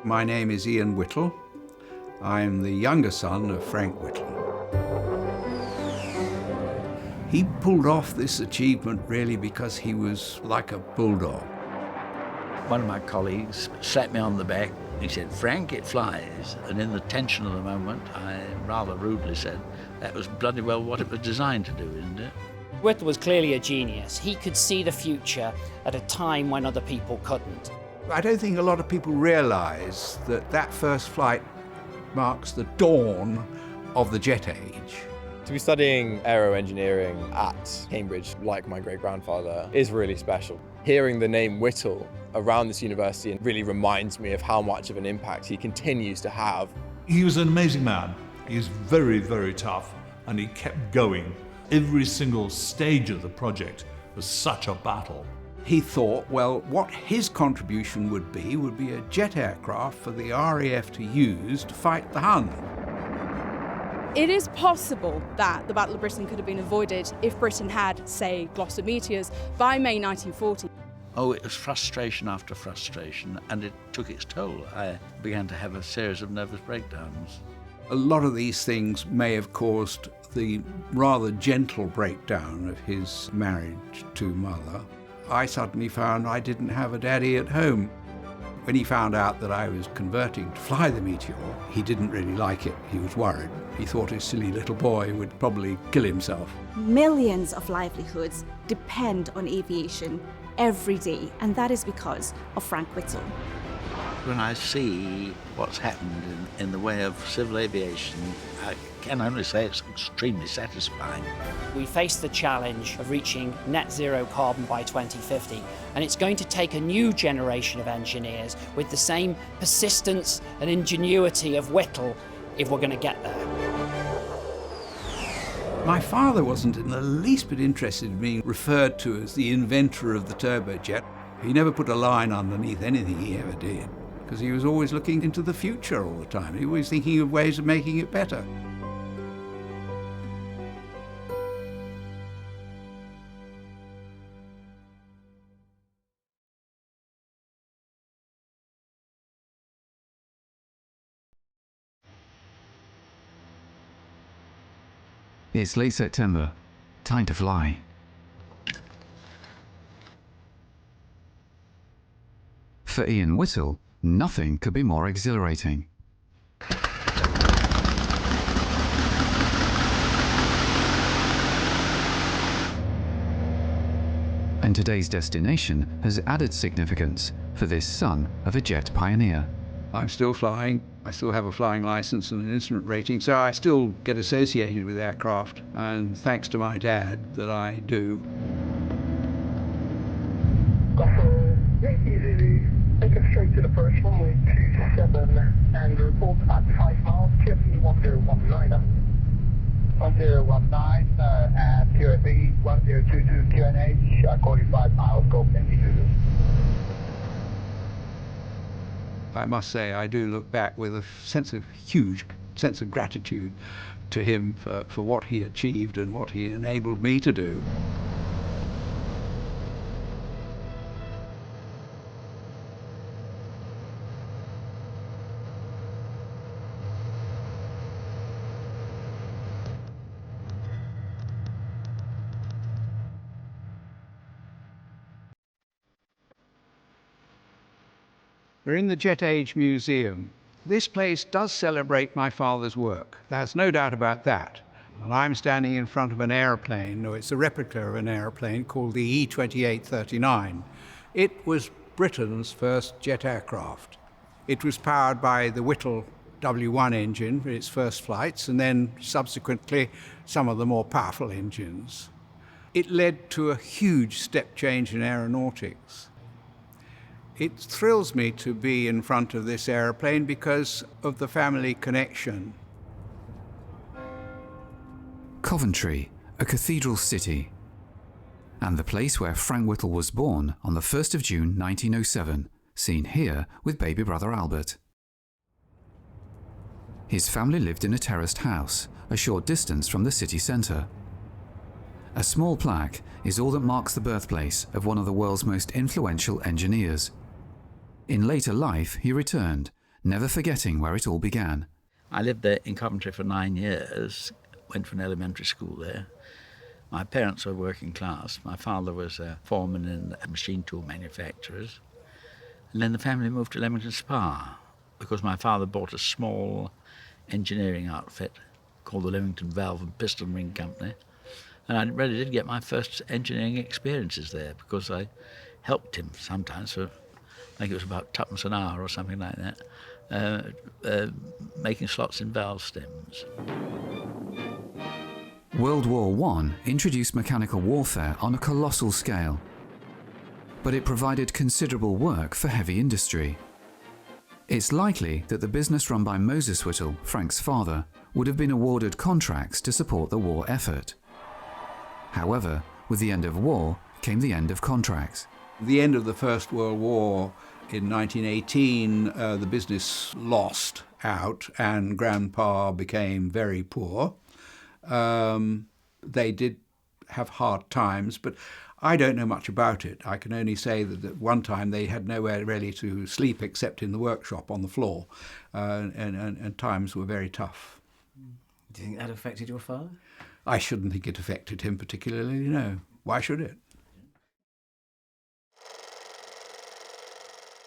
My name is Ian Whittle. I'm the younger son of Frank Whittle. He pulled off this achievement really because he was like a bulldog. One of my colleagues slapped me on the back. He said, "Frank, it flies." And in the tension of the moment, I rather rudely said, "That was bloody well what it was designed to do, isn't it?" Whittle was clearly a genius. He could see the future at a time when other people couldn't. I don't think a lot of people realise that that first flight marks the dawn of the jet age. To be studying aero engineering at Cambridge, like my great-grandfather, is really special. Hearing the name Whittle around this university really reminds me of how much of an impact he continues to have. He was an amazing man. He was very, very tough, and he kept going. Every single stage of the project was such a battle. He thought, well, what his contribution would be a jet aircraft for the RAF to use to fight the Hun. It is possible that the Battle of Britain could have been avoided if Britain had, say, Gloster Meteors by May 1940. Oh, it was frustration after frustration, and it took its toll. I began to have a series of nervous breakdowns. A lot of these things may have caused the rather gentle breakdown of his marriage to mother. I suddenly found I didn't have a daddy at home. When he found out that I was converting to fly the Meteor, he didn't really like it. He was worried. He thought his silly little boy would probably kill himself. Millions of livelihoods depend on aviation every day, and that is because of Frank Whittle. When I see what's happened in the way of civil aviation, I can only say it's extremely satisfying. We face the challenge of reaching net zero carbon by 2050, and it's going to take a new generation of engineers with the same persistence and ingenuity of Whittle if we're going to get there. My father wasn't in the least bit interested in being referred to as the inventor of the turbojet. He never put a line underneath anything he ever did, because he was always looking into the future all the time. He was always thinking of ways of making it better. It's late September. Time to fly. For Ian Whittle, nothing could be more exhilarating. And today's destination has added significance for this son of a jet pioneer. I'm still flying. I still have a flying license and an instrument rating, so I still get associated with aircraft, and thanks to my dad that I do. Take us straight to the first runway 27 and report at 5 miles, QFE 1019. 1019 and QFE 1022 QNH, 45 miles, go Bendy. I must say I do look back with a huge sense of gratitude to him for what he achieved and what he enabled me to do. We're in the Jet Age Museum. This place does celebrate my father's work. There's no doubt about that. And I'm standing in front of an airplane, or it's a replica of an airplane called the E-2839. It was Britain's first jet aircraft. It was powered by the Whittle W1 engine for its first flights, and then subsequently some of the more powerful engines. It led to a huge step change in aeronautics. It thrills me to be in front of this aeroplane because of the family connection. Coventry, a cathedral city, and the place where Frank Whittle was born on the 1st of June 1907, seen here with baby brother Albert. His family lived in a terraced house, a short distance from the city centre. A small plaque is all that marks the birthplace of one of the world's most influential engineers. In later life, he returned, never forgetting where it all began. I lived there in Coventry for 9 years, went to an elementary school there. My parents were working class. My father was a foreman in machine tool manufacturers. And then the family moved to Leamington Spa because my father bought a small engineering outfit called the Leamington Valve and Piston Ring Company. And I really did get my first engineering experiences there because I helped him sometimes for, I think it was about twopence an hour or something like that, making slots in valve stems. World War I introduced mechanical warfare on a colossal scale, but it provided considerable work for heavy industry. It's likely that the business run by Moses Whittle, Frank's father, would have been awarded contracts to support the war effort. However, with the end of war came the end of contracts. The end of the First World War in 1918, the business lost out and Grandpa became very poor. They did have hard times, but I don't know much about it. I can only say that at one time they had nowhere really to sleep except in the workshop on the floor, and times were very tough. Do you think that affected your father? I shouldn't think it affected him particularly, no. Why should it?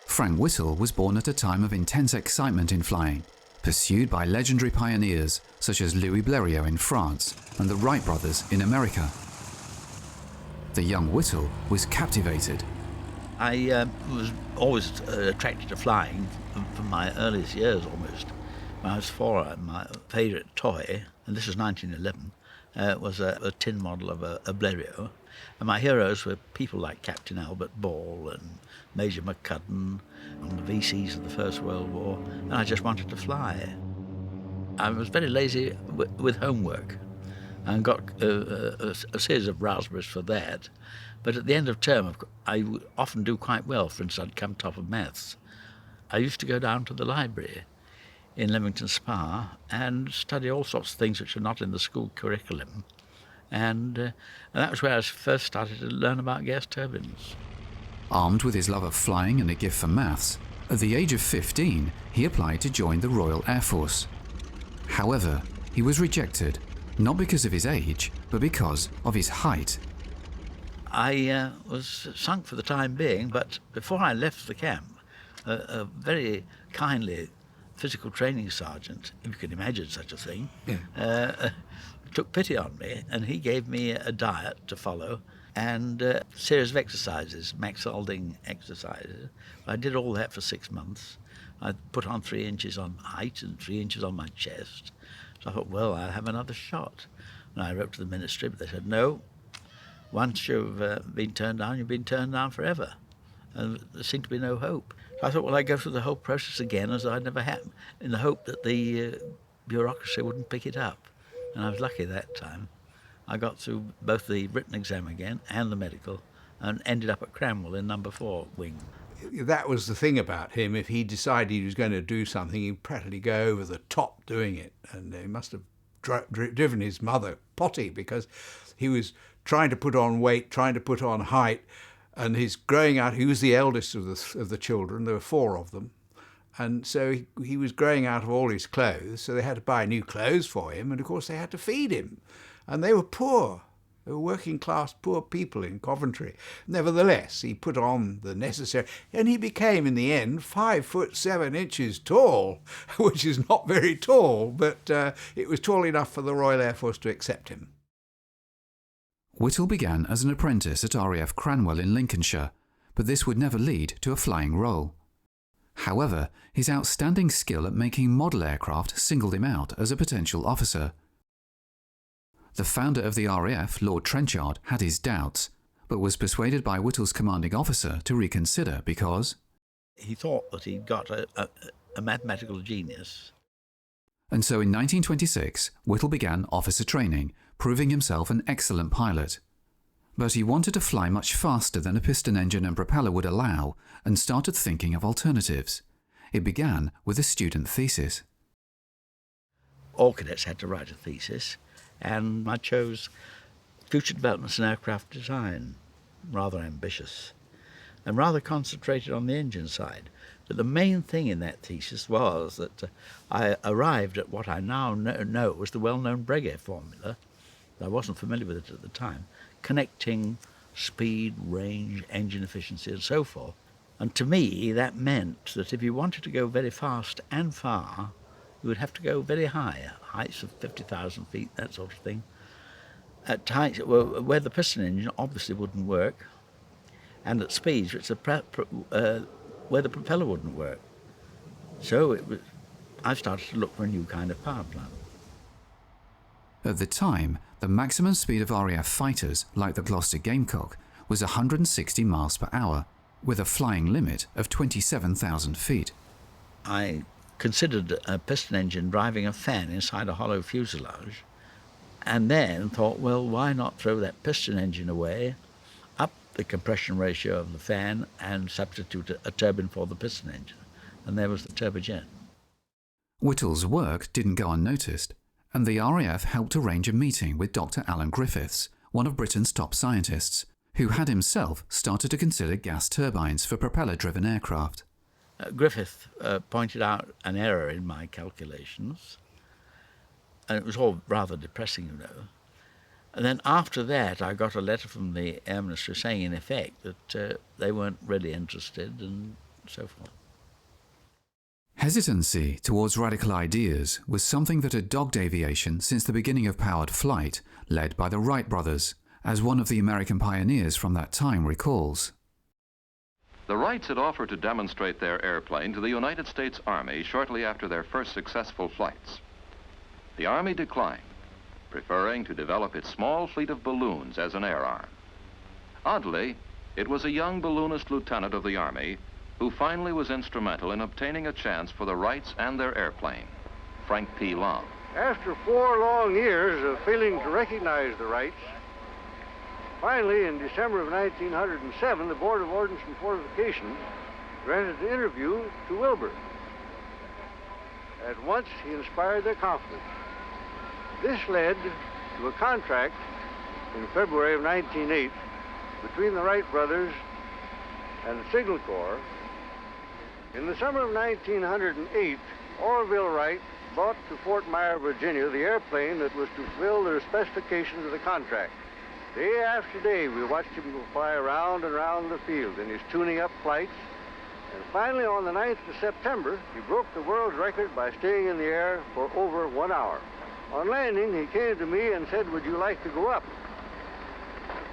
Frank Whittle was born at a time of intense excitement in flying, pursued by legendary pioneers such as Louis Blériot in France and the Wright brothers in America. The young Whittle was captivated. I was always attracted to flying from my earliest years almost. When I was 4, my favourite toy, and this was 1911, was a tin model of a Blériot. And my heroes were people like Captain Albert Ball and Major McCudden on the VCs of the First World War, and I just wanted to fly. I was very lazy with homework and got a series of raspberries for that. But at the end of term, I would often do quite well. For instance, I'd come top of maths. I used to go down to the library in Leamington Spa and study all sorts of things which are not in the school curriculum. And that was where I first started to learn about gas turbines. Armed with his love of flying and a gift for maths, at the age of 15, he applied to join the Royal Air Force. However, he was rejected, not because of his age, but because of his height. I was sunk for the time being, but before I left the camp, a very kindly physical training sergeant, if you can imagine such a thing, took pity on me, and he gave me a diet to follow and a series of exercises, Max Alding exercises. I did all that for 6 months. I put on 3 inches on height and 3 inches on my chest. So I thought, well, I'll have another shot. And I wrote to the ministry, but they said, no, once you've been turned down, you've been turned down forever. And there seemed to be no hope. So I thought, well, I'd go through the whole process again as though I'd never happened, in the hope that the bureaucracy wouldn't pick it up. And I was lucky that time. I got through both the written exam again and the medical and ended up at Cranwell in number 4 wing. That was the thing about him. If he decided he was going to do something, he'd practically go over the top doing it. And he must have driven his mother potty because he was trying to put on weight, trying to put on height, and he's growing out. He was the eldest of the children. There were 4 of them. And so he was growing out of all his clothes, so they had to buy new clothes for him, and of course they had to feed him. And they were poor. They were working class poor people in Coventry. Nevertheless, he put on the necessary, and he became in the end 5'7" tall, which is not very tall, but it was tall enough for the Royal Air Force to accept him. Whittle began as an apprentice at RAF Cranwell in Lincolnshire, but this would never lead to a flying role. However, his outstanding skill at making model aircraft singled him out as a potential officer. The founder of the RAF, Lord Trenchard, had his doubts, but was persuaded by Whittle's commanding officer to reconsider because he thought that he'd got a mathematical genius. And so in 1926, Whittle began officer training, proving himself an excellent pilot. But he wanted to fly much faster than a piston engine and propeller would allow and started thinking of alternatives. It began with a student thesis. All cadets had to write a thesis, and I chose future developments in aircraft design, rather ambitious, and rather concentrated on the engine side. But the main thing in that thesis was that I arrived at what I now know was the well-known Breguet formula. I wasn't familiar with it at the time, connecting speed, range, engine efficiency and so forth. And to me that meant that if you wanted to go very fast and far, you would have to go very high, heights of 50,000 feet, that sort of thing, at heights where the piston engine obviously wouldn't work, and at speeds which where the propeller wouldn't work. So I started to look for a new kind of power plant. At the time, the maximum speed of RAF fighters, like the Gloster Gamecock, was 160 miles per hour, with a flying limit of 27,000 feet. I considered a piston engine driving a fan inside a hollow fuselage, and then thought, well, why not throw that piston engine away, up the compression ratio of the fan, and substitute a turbine for the piston engine? And there was the turbojet. Whittle's work didn't go unnoticed, and the RAF helped arrange a meeting with Dr. Alan Griffiths, one of Britain's top scientists, who had himself started to consider gas turbines for propeller-driven aircraft. Griffith pointed out an error in my calculations, and it was all rather depressing, you know. And then after that, I got a letter from the Air Ministry saying, in effect, that they weren't really interested and so forth. Hesitancy towards radical ideas was something that had dogged aviation since the beginning of powered flight, led by the Wright brothers, as one of the American pioneers from that time recalls. The Wrights had offered to demonstrate their airplane to the United States Army shortly after their first successful flights. The Army declined, preferring to develop its small fleet of balloons as an air arm. Oddly, it was a young balloonist lieutenant of the Army who finally was instrumental in obtaining a chance for the Wrights and their airplane, Frank P. Long. After 4 long years of failing to recognize the Wrights, finally in December of 1907, the Board of Ordnance and Fortifications granted an interview to Wilbur. At once he inspired their confidence. This led to a contract in February of 1908 between the Wright brothers and the Signal Corps. In the summer of 1908, Orville Wright brought to Fort Myer, Virginia, the airplane that was to fulfill the specifications of the contract. Day after day, we watched him fly around and around the field in his tuning-up flights. And finally, on the 9th of September, he broke the world's record by staying in the air for over 1 hour. On landing, he came to me and said, "Would you like to go up?"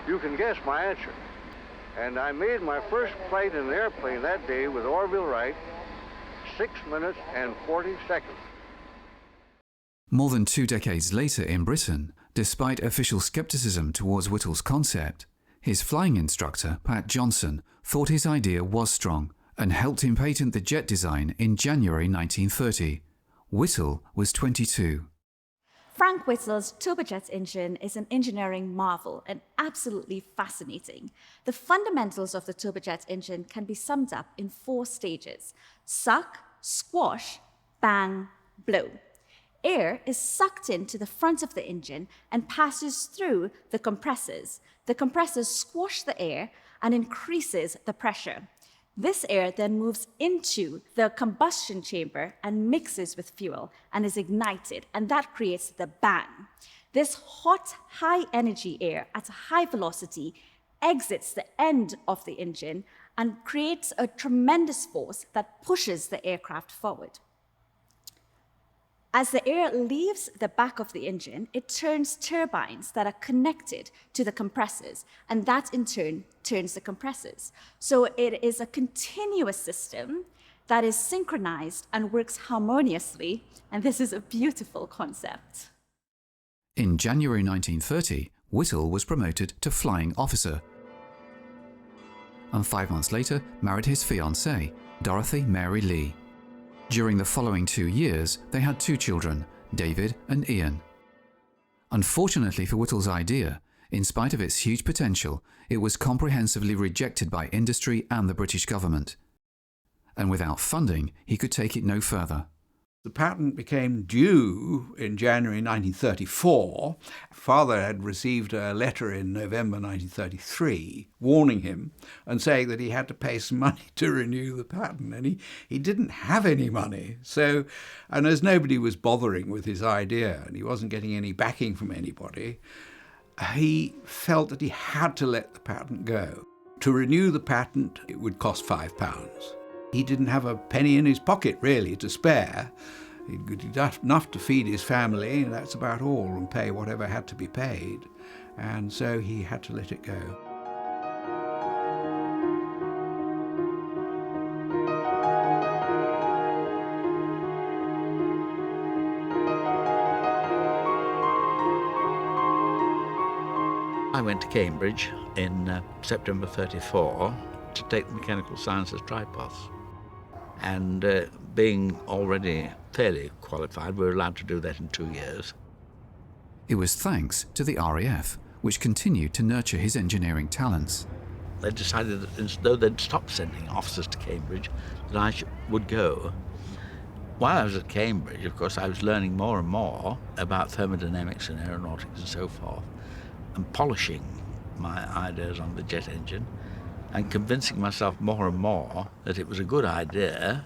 You can guess my answer. And I made my first flight in an airplane that day with Orville Wright, 6 minutes and 40 seconds. More than 2 decades later in Britain, despite official skepticism towards Whittle's concept, his flying instructor, Pat Johnson, thought his idea was strong and helped him patent the jet design in January 1930. Whittle was 22. Frank Whittle's turbojet engine is an engineering marvel and absolutely fascinating. The fundamentals of the turbojet engine can be summed up in 4 stages: suck, squash, bang, blow. Air is sucked into the front of the engine and passes through the compressors. The compressors squash the air and increases the pressure. This air then moves into the combustion chamber and mixes with fuel and is ignited, and that creates the bang. This hot, high-energy air at a high velocity exits the end of the engine and creates a tremendous force that pushes the aircraft forward. As the air leaves the back of the engine, it turns turbines that are connected to the compressors, and that in turn turns the compressors. So it is a continuous system that is synchronized and works harmoniously, and this is a beautiful concept. In January 1930, Whittle was promoted to flying officer, and 5 months later married his fiancée, Dorothy Mary Lee. During the following 2 years, they had 2 children, David and Ian. Unfortunately for Whittle's idea, in spite of its huge potential, it was comprehensively rejected by industry and the British government. And without funding, he could take it no further. The patent became due in January 1934. Father had received a letter in November 1933 warning him and saying that he had to pay some money to renew the patent, and he didn't have any money. So, and as nobody was bothering with his idea and he wasn't getting any backing from anybody, he felt that he had to let the patent go. To renew the patent, it would cost £5. He didn't have a penny in his pocket, really, to spare. He'd got enough to feed his family, and that's about all, and pay whatever had to be paid. And so he had to let it go. I went to Cambridge in September 34 to take the mechanical sciences tripaths. And being already fairly qualified, we were allowed to do that in 2 years. It was thanks to the RAF, which continued to nurture his engineering talents. They decided that though they'd stopped sending officers to Cambridge, that I would go. While I was at Cambridge, of course, I was learning more and more about thermodynamics and aeronautics and so forth, and polishing my ideas on the jet engine, and convincing myself more and more that it was a good idea.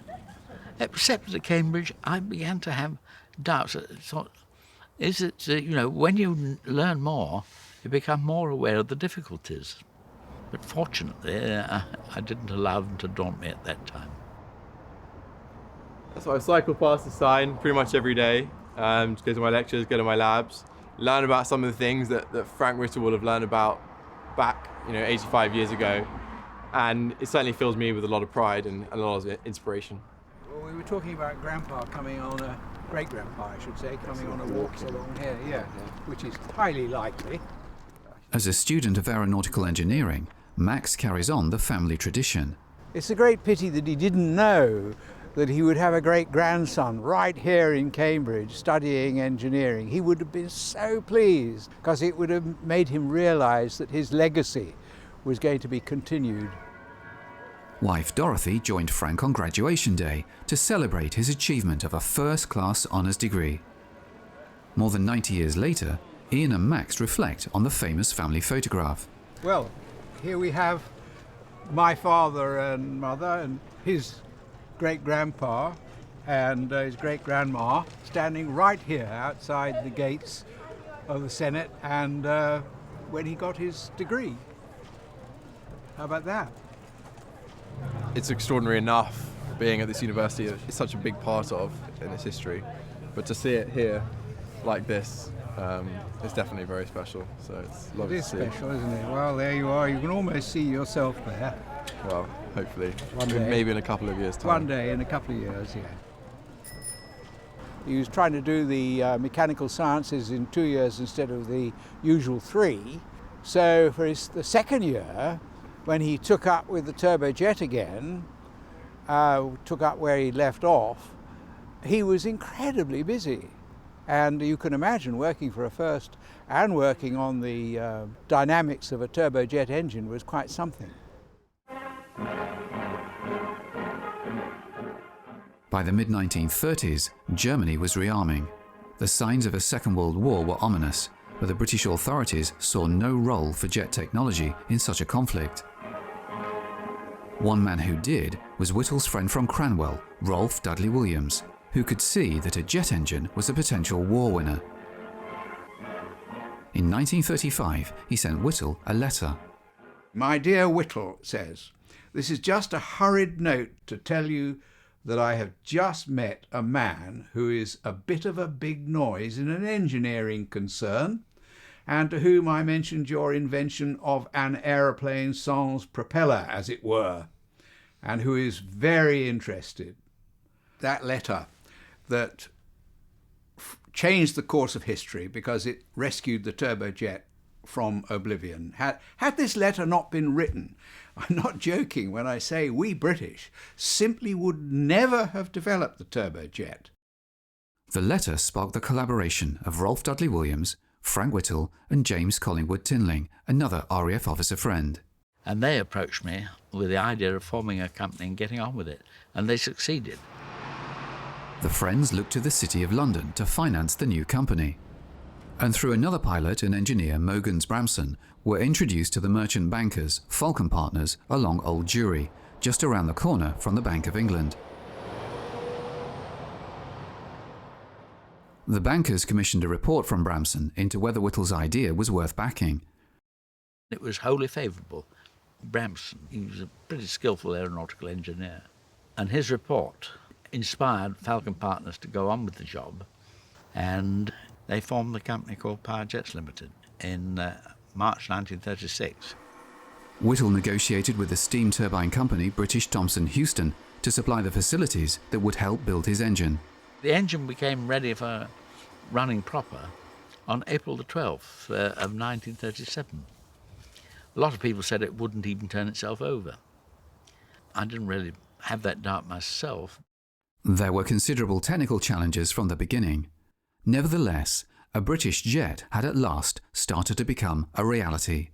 Except at Cambridge, I began to have doubts. I thought, is it, when you learn more, you become more aware of the difficulties. But fortunately, I didn't allow them to daunt me at that time. So I cycle past the sign pretty much every day, just go to my lectures, go to my labs, learn about some of the things that Frank Whittle would have learned about back 85 years ago. And it certainly fills me with a lot of pride and a lot of inspiration. Well, we were talking about Grandpa coming on great-grandpa, I should say, coming on a walk along here, yeah, which is highly likely. As a student of aeronautical engineering, Max carries on the family tradition. It's a great pity that he didn't know that he would have a great-grandson right here in Cambridge studying engineering. He would have been so pleased, because it would have made him realise that his legacy was going to be continued. Wife Dorothy joined Frank on graduation day to celebrate his achievement of a first-class honours degree. More than 90 years later, Ian and Max reflect on the famous family photograph. Well, here we have my father and mother and his great-grandpa and his great-grandma standing right here outside the gates of the Senate, and when he got his degree. How about that? It's extraordinary enough being at this university. It's such a big part of in its history, but to see it here like this is definitely very special. So it's lovely to see. It is special, isn't it? Well, there you are. You can almost see yourself there. Well, hopefully, One day. maybe in a couple of years' time. One day, in a couple of years, yeah. He was trying to do the mechanical sciences in 2 years instead of the usual 3. So for the second year, when he took up with the turbojet again, took up where he left off, he was incredibly busy. And you can imagine working for a first and working on the dynamics of a turbojet engine was quite something. By the mid-1930s, Germany was rearming. The signs of a Second World War were ominous, but the British authorities saw no role for jet technology in such a conflict. One man who did was Whittle's friend from Cranwell, Rolf Dudley Williams, who could see that a jet engine was a potential war winner. In 1935, he sent Whittle a letter. My dear Whittle, says, this is just a hurried note to tell you that I have just met a man who is a bit of a big noise in an engineering concern, and to whom I mentioned your invention of an aeroplane sans propeller, as it were, and who is very interested. That letter that changed the course of history because it rescued the turbojet from oblivion. Had this letter not been written, I'm not joking when I say we British simply would never have developed the turbojet. The letter sparked the collaboration of Rolf Dudley Williams, Frank Whittle and James Collingwood Tinling, another RAF officer friend. And they approached me with the idea of forming a company and getting on with it, and they succeeded. The friends looked to the City of London to finance the new company. And through another pilot and engineer, Mogens Bramson, were introduced to the merchant bankers, Falcon Partners, along Old Jewry, just around the corner from the Bank of England. The bankers commissioned a report from Bramson into whether Whittle's idea was worth backing. It was wholly favourable. Bramson, he was a pretty skillful aeronautical engineer, and his report inspired Falcon Partners to go on with the job, and they formed the company called Powerjets Limited in March 1936. Whittle negotiated with the steam turbine company British Thomson Houston to supply the facilities that would help build his engine. The engine became ready for running proper on April the 12th of 1937. A lot of people said it wouldn't even turn itself over. I didn't really have that doubt myself. There were considerable technical challenges from the beginning. Nevertheless, a British jet had at last started to become a reality.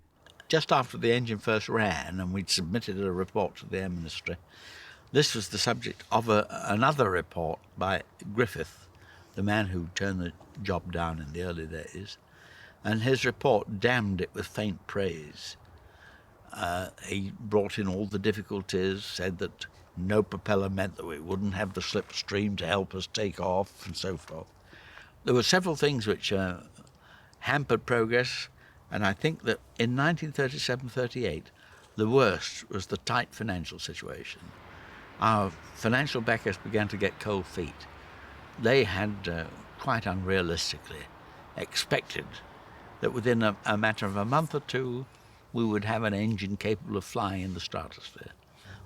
Just after the engine first ran and we'd submitted a report to the Air Ministry, this was the subject of another report by Griffith, the man who turned the job down in the early days, and his report damned it with faint praise. He brought in all the difficulties, said that no propeller meant that we wouldn't have the slipstream to help us take off, and so forth. There were several things which hampered progress, and I think that in 1937-38, the worst was the tight financial situation. Our financial backers began to get cold feet. They had, quite unrealistically, expected that within a matter of a month or two, we would have an engine capable of flying in the stratosphere.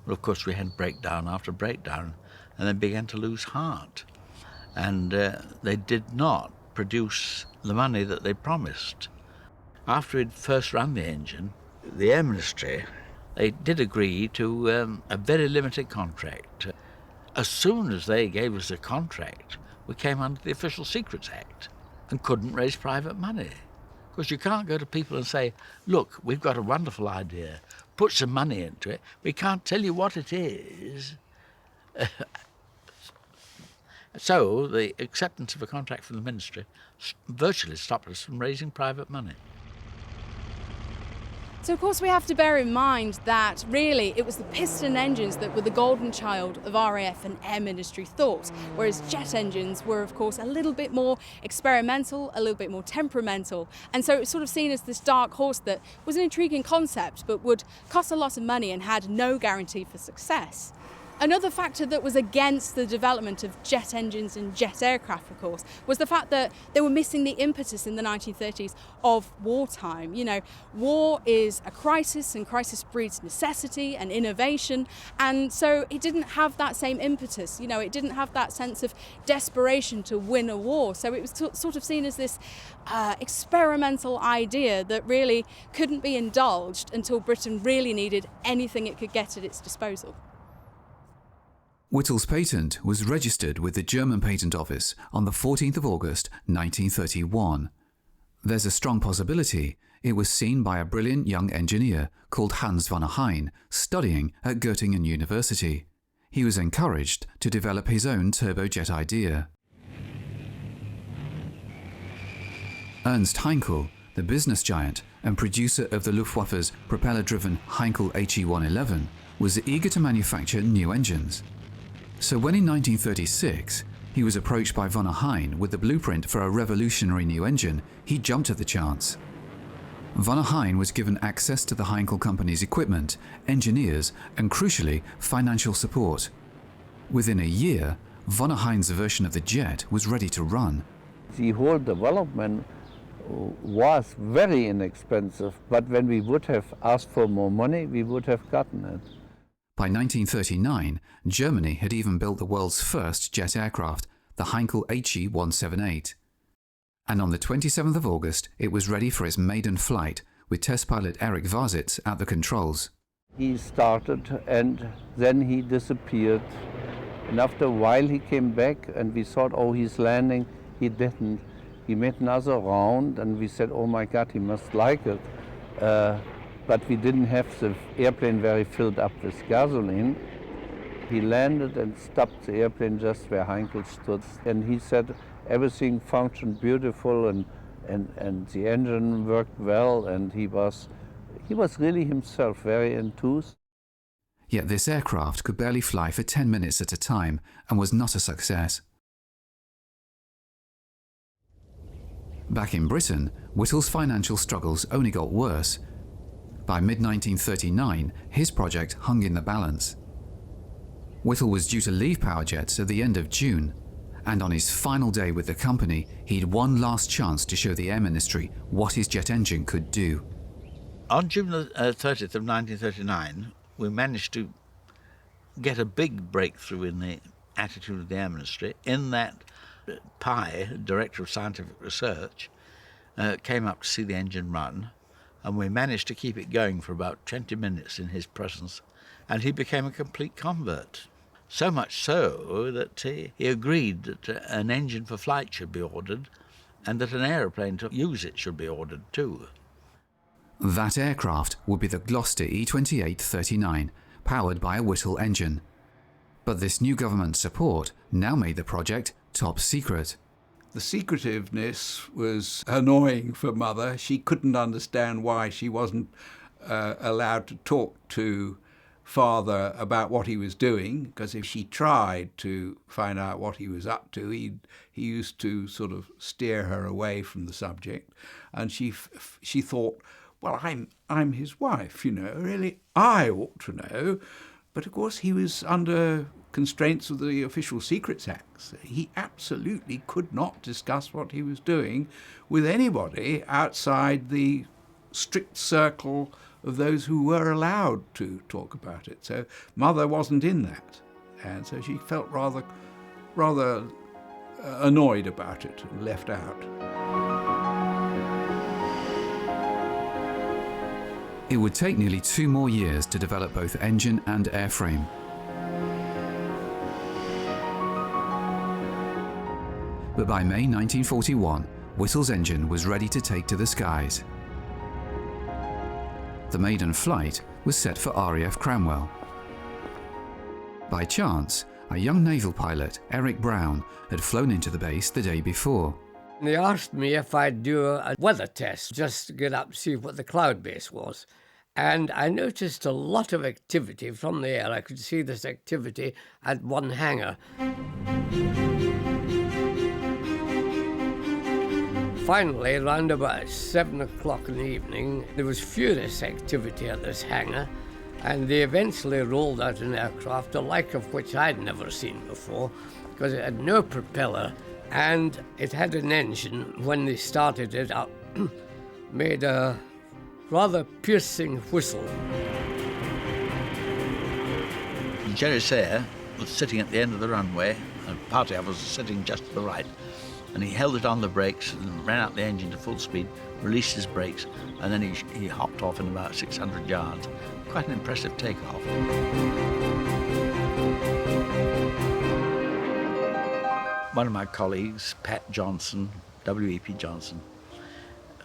Well, of course, we had breakdown after breakdown, and they began to lose heart. And they did not produce the money that they promised. After we'd first run the engine, the Air Ministry, they did agree to a very limited contract. As soon as they gave us a contract, we came under the Official Secrets Act and couldn't raise private money. Because you can't go to people and say, look, we've got a wonderful idea, put some money into it, we can't tell you what it is. So the acceptance of a contract from the ministry virtually stopped us from raising private money. So of course we have to bear in mind that really it was the piston engines that were the golden child of RAF and Air Ministry thought, whereas jet engines were of course a little bit more experimental, a little bit more temperamental, and so it was sort of seen as this dark horse that was an intriguing concept but would cost a lot of money and had no guarantee for success. Another factor that was against the development of jet engines and jet aircraft, of course, was the fact that they were missing the impetus in the 1930s of wartime. You know, war is a crisis, and crisis breeds necessity and innovation, and so it didn't have that same impetus. You know, it didn't have that sense of desperation to win a war. So it was sort of seen as this experimental idea that really couldn't be indulged until Britain really needed anything it could get at its disposal. Whittle's patent was registered with the German Patent Office on the 14th of August 1931. There's a strong possibility it was seen by a brilliant young engineer called Hans von Hein studying at Göttingen University. He was encouraged to develop his own turbojet idea. Ernst Heinkel, the business giant and producer of the Luftwaffe's propeller-driven Heinkel HE-111, was eager to manufacture new engines. So when in 1936 he was approached by von Hein with the blueprint for a revolutionary new engine, he jumped at the chance. Von Hein was given access to the Heinkel company's equipment, engineers, and crucially, financial support. Within a year, von Hein's version of the jet was ready to run. The whole development was very inexpensive, but when we would have asked for more money, we would have gotten it. By 1939, Germany had even built the world's first jet aircraft, the Heinkel HE-178. And on the 27th of August, it was ready for its maiden flight, with test pilot Erich Varsitz at the controls. He started and then he disappeared. And after a while he came back and we thought, oh, he's landing. He didn't. He made another round and we said, oh my God, he must like it. But we didn't have the airplane very filled up with gasoline. He landed and stopped the airplane just where Heinkel stood. And he said everything functioned beautiful and the engine worked well, and he was really himself very enthused. Yet this aircraft could barely fly for 10 minutes at a time and was not a success. Back in Britain, Whittle's financial struggles only got worse. By mid-1939, his project hung in the balance. Whittle was due to leave Powerjets at the end of June, and on his final day with the company, he'd one last chance to show the Air Ministry what his jet engine could do. On June 30th of 1939, we managed to get a big breakthrough in the attitude of the Air Ministry, in that Pye, Director of Scientific Research, came up to see the engine run, and we managed to keep it going for about 20 minutes in his presence, and he became a complete convert. So much so that he agreed that an engine for flight should be ordered, and that an aeroplane to use it should be ordered too. That aircraft would be the Gloster E-28-39, powered by a Whittle engine. But this new government support now made the project top secret. The secretiveness was annoying for Mother. She couldn't understand why she wasn't allowed to talk to Father about what he was doing, because if she tried to find out what he was up to, he used to sort of steer her away from the subject. And she thought, well, I'm his wife, you know, really, I ought to know. But of course he was under constraints of the Official Secrets Acts. He absolutely could not discuss what he was doing with anybody outside the strict circle of those who were allowed to talk about it. So Mother wasn't in that, and so she felt rather annoyed about it and left out. It would take nearly 2 more years to develop both engine and airframe. But by May 1941, Whittle's engine was ready to take to the skies. The maiden flight was set for RAF Cranwell. By chance, a young naval pilot, Eric Brown, had flown into the base the day before. They asked me if I'd do a weather test just to get up to see what the cloud base was. And I noticed a lot of activity from the air. I could see this activity at one hangar. Finally, around about 7 o'clock in the evening, there was furious activity at this hangar, and they eventually rolled out an aircraft, the like of which I'd never seen before, because it had no propeller, and it had an engine, when they started it up, made a rather piercing whistle. Jerry Sayre was sitting at the end of the runway, and party of us was sitting just to the right. And he held it on the brakes and ran out the engine to full speed, released his brakes, and then he hopped off in about 600 yards. Quite an impressive takeoff. One of my colleagues, Pat Johnson, W.E.P. Johnson,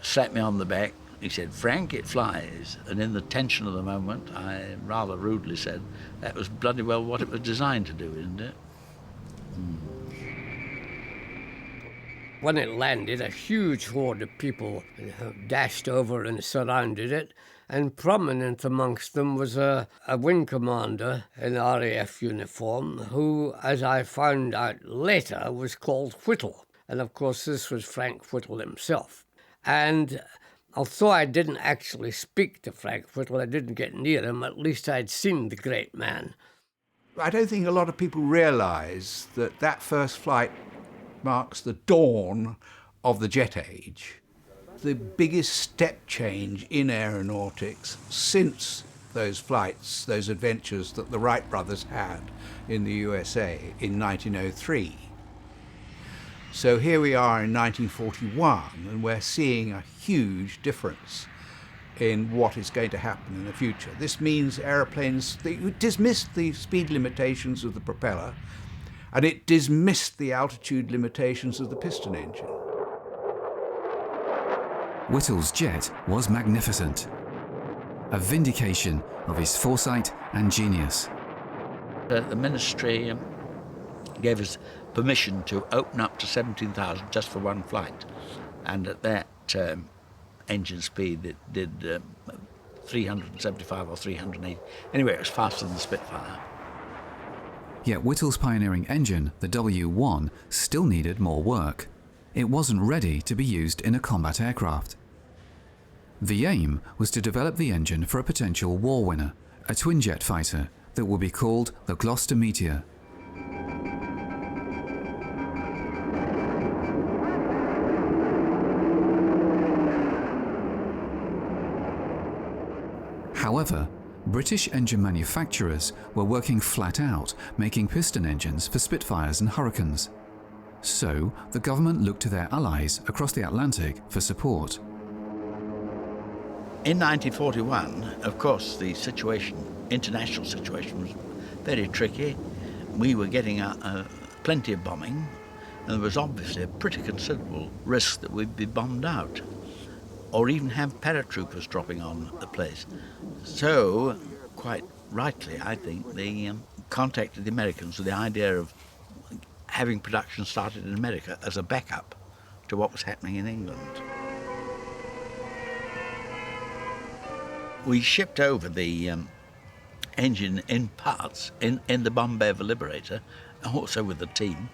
slapped me on the back. He said, "Frank, it flies." And in the tension of the moment, I rather rudely said, "That was bloody well what it was designed to do, isn't it?" When it landed, a huge horde of people dashed over and surrounded it, and prominent amongst them was a wing commander in RAF uniform who, as I found out later, was called Whittle. And of course this was Frank Whittle himself. And although I didn't actually speak to Frank Whittle, I didn't get near him, at least I'd seen the great man. I don't think a lot of people realise that that first flight marks the dawn of the jet age, the biggest step change in aeronautics since those flights, those adventures that the Wright brothers had in the USA in 1903. So here we are in 1941, and we're seeing a huge difference in what is going to happen in the future. This means aeroplanes, they dismissed the speed limitations of the propeller, and it dismissed the altitude limitations of the piston engine. Whittle's jet was magnificent, a vindication of his foresight and genius. the ministry gave us permission to open up to 17,000 just for one flight. And at that engine speed, it did 375 or 380. Anyway, it was faster than the Spitfire. Yet Whittle's pioneering engine, the W1, still needed more work. It wasn't ready to be used in a combat aircraft. The aim was to develop the engine for a potential war winner, a twin-jet fighter that would be called the Gloster Meteor. However, British engine manufacturers were working flat out, making piston engines for Spitfires and Hurricanes. So, the government looked to their allies across the Atlantic for support. In 1941, of course, the international situation was very tricky. We were getting plenty of bombing, and there was obviously a pretty considerable risk that we'd be bombed out, or even have paratroopers dropping on the place. So, quite rightly, I think, they contacted the Americans with the idea of having production started in America as a backup to what was happening in England. We shipped over the engine in parts in the Bomb-Bev Liberator, also with the team.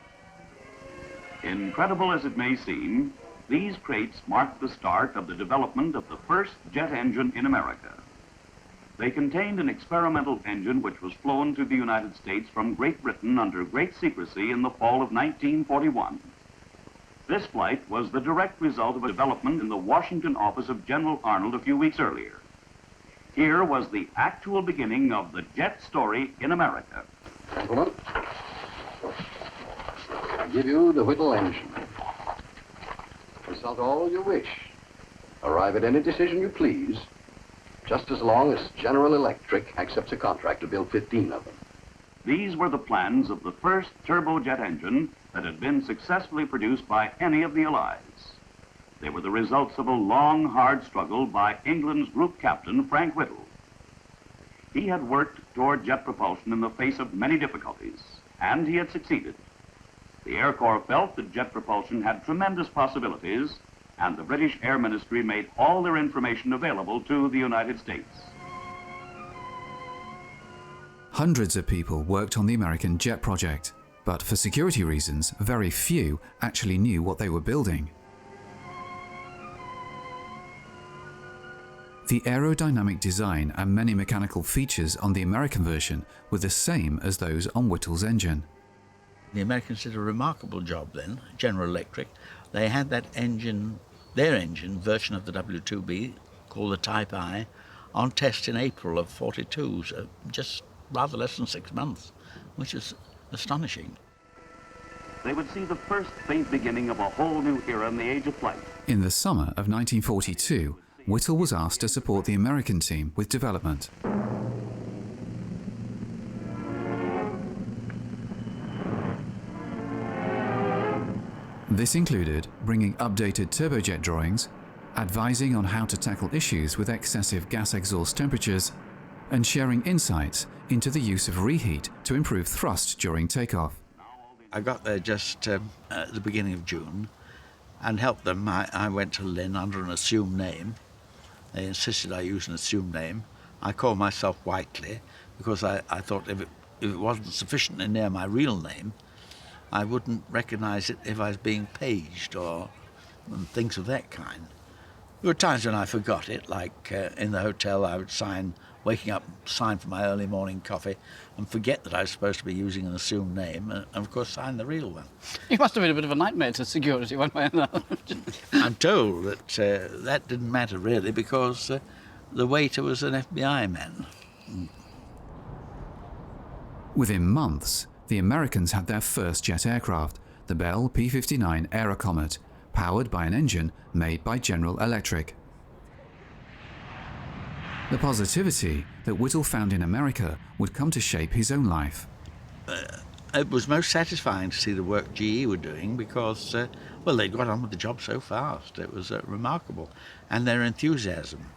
Incredible as it may seem, these crates marked the start of the development of the first jet engine in America. They contained an experimental engine which was flown to the United States from Great Britain under great secrecy in the fall of 1941. This flight was the direct result of a development in the Washington office of General Arnold a few weeks earlier. Here was the actual beginning of the jet story in America. Gentlemen, I give you the Whittle engine. Consult all you wish. Arrive at any decision you please, just as long as General Electric accepts a contract to build 15 of them. These were the plans of the first turbojet engine that had been successfully produced by any of the Allies. They were the results of a long, hard struggle by England's group captain, Frank Whittle. He had worked toward jet propulsion in the face of many difficulties, and he had succeeded. The Air Corps felt that jet propulsion had tremendous possibilities, and the British Air Ministry made all their information available to the United States. Hundreds of people worked on the American jet project, but for security reasons, very few actually knew what they were building. The aerodynamic design and many mechanical features on the American version were the same as those on Whittle's engine. The Americans did a remarkable job then, General Electric. They had that engine, their engine version of the W2B, called the Type I, on test in April of '42, so just rather less than 6 months, which is astonishing. They would see the first faint beginning of a whole new era in the age of flight. In the summer of 1942, Whittle was asked to support the American team with development. This included bringing updated turbojet drawings, advising on how to tackle issues with excessive gas exhaust temperatures, and sharing insights into the use of reheat to improve thrust during takeoff. I got there just at the beginning of June and helped them. I went to Lynn under an assumed name. They insisted I use an assumed name. I called myself Whiteley because I thought if it wasn't sufficiently near my real name, I wouldn't recognize it if I was being paged or things of that kind. There were times when I forgot it, like in the hotel I would waking up, sign for my early morning coffee and forget that I was supposed to be using an assumed name and of course sign the real one. You must have been a bit of a nightmare to security one way or another. I'm told that that didn't matter really because the waiter was an FBI man. Within months, the Americans had their first jet aircraft, the Bell P-59 Aerocomet, powered by an engine made by General Electric. The positivity that Whittle found in America would come to shape his own life. It was most satisfying to see the work GE were doing because, well, they'd got on with the job so fast. It was remarkable. And their enthusiasm